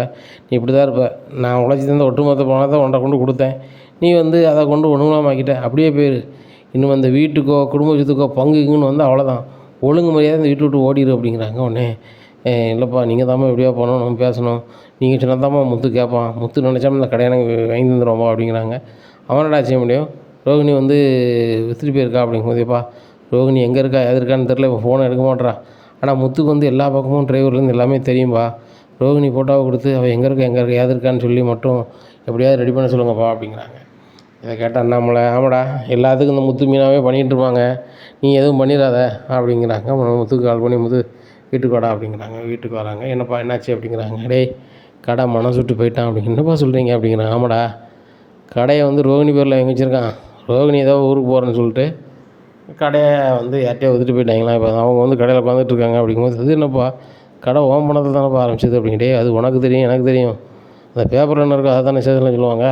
நீ இப்படி தான் இருப்ப, நான் உழைச்சி தந்த ஒட்டுமொத்த பணத்தை உன்கிட்ட கொண்டு கொடுத்தேன், நீ வந்து அதை கொண்டு ஒன்றுமில்லாமாக்கிட்ட, அப்படியே போயிரு, இன்னும் அந்த வீட்டுக்கோ குடும்பத்துக்கோ பங்குக்குன்னு வந்து அவ்வளோதான், ஒழுங்கு மரியாதை இந்த வீட்டை விட்டு ஓடிடு அப்படிங்கிறாங்க. உடனே இல்லைப்பா நீங்கள் தாம்மா எப்படியா பண்ணணும், நம்ம பேசணும், நீங்கள் சொன்னதாம்மா முத்து கேட்பான், முத்து நினச்சாம இந்த கடையை எனக்கு வாங்கி தந்துடுவோம்ப்பா அப்படிங்கிறாங்க. அவனடா செய்ய முடியும், ரோகிணி வந்து விற்றுட்டு போயிருக்கா அப்படிங்கும்போதேப்பா, ரோகிணி எங்கே இருக்கா எது இருக்கான்னு தெரில, இப்போ ஃபோனை எடுக்க மாட்டேறா, ஆனால் முத்துக்கு வந்து எல்லா பக்கமும் டிரைவர்லேருந்து எல்லாமே தெரியும்பா, ரோகிணி ஃபோட்டோவை கொடுத்து அவள் எங்கே இருக்கா ஏது இருக்கான்னு சொல்லி மட்டும் எப்படியாவது ரெடி பண்ண சொல்லுங்கப்பா அப்படிங்கிறாங்க. இதை கேட்டால் அண்ணாமலை, ஆமாடா எல்லாத்துக்கும் இந்த முத்து மீனாவே பண்ணிகிட்டு இருப்பாங்க, நீ எதுவும் பண்ணிடாத அப்படிங்கிறாங்க. முத்துக்கு கால் பண்ணி வீட்டுக்கு வாடா அப்படிங்கிறாங்க. வீட்டுக்கு வராங்க. என்னப்பா என்னாச்சு அப்படிங்கிறாங்க. டேய் கடை மனசு விட்டு போயிட்டான் அப்படிங்க. என்னப்பா சொல்கிறீங்க அப்படிங்கிறாங்க. ஆமாடா கடையை வந்து ரோகிணி பேரில் எங்கே வச்சுருக்கான், ரோகிணி ஏதோ ஊருக்கு போகிறேன்னு சொல்லிட்டு கடையை வந்து யார்ட்டையோ விற்றுட்டு போயிட்டாங்களா, இப்போ அவங்க வந்து கடையில் உட்காந்துட்டு இருக்காங்க அப்படிங்கும்போது, அது என்னப்பா கடை ஓன் பணத்தில் தானேப்பா ஆரம்பிச்சது அப்படிங்கிட்டே, அது உனக்கு தெரியும் எனக்கு தெரியும், அந்த பேப்பரில் என்ன இருக்கோ அதை தானே சேர்த்துலாம் சொல்லுவாங்க,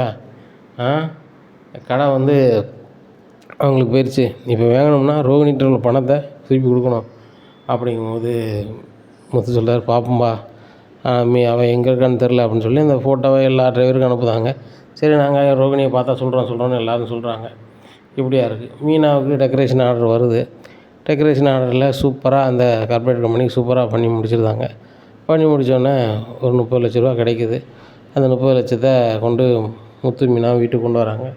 கடை வந்து அவங்களுக்கு போயிடுச்சு, இப்போ வாங்கணும்னா ரோகிணிகிட்ட உள்ள பணத்தை திருப்பி கொடுக்கணும் அப்படிங்கும்போது முத்து சொல்கிறார், பார்ப்போம்பா அவன் எங்கே இருக்கான்னு தெரில அப்படின்னு சொல்லி அந்த ஃபோட்டோவை எல்லா டிரைவருக்கும் அனுப்புதாங்க. சரி நாங்கள் ரோகிணியை பார்த்தா சொல்கிறோன்னு எல்லோரும் சொல்கிறாங்க. இப்படியா இருக்குது. மீனாவுக்கு டெக்கரேஷன் ஆர்டர் வருது. டெக்கரேஷன் ஆர்டரில் சூப்பராக அந்த கார்பரேட் கம்பெனிக்கு சூப்பராக பண்ணி முடிச்சிருந்தாங்க. பண்ணி முடித்தோடனே ஒரு 30 லட்ச ரூபா கிடைக்கிது. அந்த 30 லட்சத்தை கொண்டு முத்து மீனாவை வீட்டுக்கு கொண்டு வராங்க.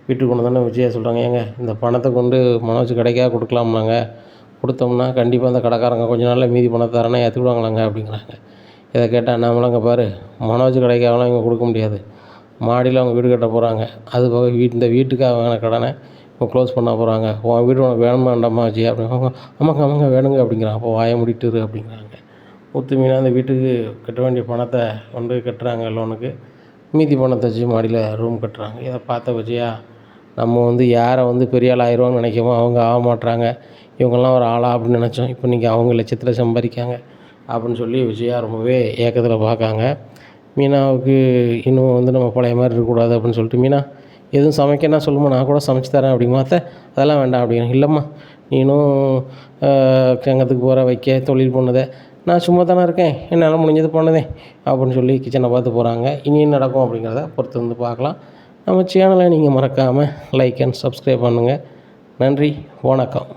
வீட்டுக்கு கொண்டு வந்தோடனே விஜயா சொல்கிறாங்க, ஏங்க இந்த பணத்தை கொண்டு மனோஜ் கடைக்காக கொடுக்கலாம்னாங்க, கொடுத்தோம்னா கண்டிப்பாக அந்த கடைக்காரங்க கொஞ்ச நாளில் மீதி பணத்தை தரேன்னா ஏற்றுக்கிடுவாங்களாங்க அப்படிங்கிறாங்க. இதை கேட்டால் நம்மளாங்க பாரு, மனோஜ் கடைக்காகலாம் இவங்க கொடுக்க முடியாது, மாடியில் அவங்க வீடு கட்ட போகிறாங்க, அது போக இந்த வீட்டுக்காக வாங்கின கடனை இப்போ க்ளோஸ் பண்ண போகிறாங்க, உன் வீடு உனக்கு வேணுமா வேண்டாமா ஆச்சு அப்படிங்க. ஆமாங்க வேணுங்க அப்படிங்கிறாங்க. அப்போ வாயை முடிட்டுரு அப்படிங்கிறாங்க. முத்து மீனாக அந்த வீட்டுக்கு கட்ட வேண்டிய பணத்தை கொண்டு கட்டுறாங்க லோனுக்கு, மீதி பணத்தை வச்சு மாடியில் ரூம் கட்டுறாங்க. இதை பார்த்த விஜயா, நம்ம வந்து யாரை வந்து பெரிய ஆள் ஆயிடுவான்னு நினைக்கமோ அவங்க ஆக மாட்டுறாங்க, இவங்கெல்லாம் ஒரு ஆளா அப்படின்னு நினச்சோம், இப்போ இன்றைக்கி அவங்க லட்சத்தில் சம்பாதிக்காங்க, அப்படின்னு சொல்லி விஜயா ரொம்பவே ஏக்கத்தில் பார்க்காங்க. மீனாவுக்கு இன்னும் வந்து நம்ம பழைய மாதிரி இருக்கக்கூடாது அப்படின்னு சொல்லிட்டு, மீனா எதுவும் சமைக்கன்னா சொல்லுமா, நான் கூட சமைச்சு தரேன் அப்படிமா. அதெல்லாம் வேண்டாம் அப்படின்னு. இல்லைம்மா நீனும் கிணத்துக்கு போகிற வைக்க தொழில் பண்ணுத, நான் சும்மா தானே இருக்கேன், என்னால் முடிஞ்சது பண்ணுதேன் அப்படின்னு சொல்லி கிச்சனை பார்த்து போகிறாங்க. இனியும் நடக்கும் அப்படிங்கிறத பொறுத்து வந்து பார்க்கலாம். நம்ம சேனலை நீங்கள் மறக்காமல் லைக் அண்ட் சப்ஸ்கிரைப் பண்ணுங்கள். நன்றி, வணக்கம்.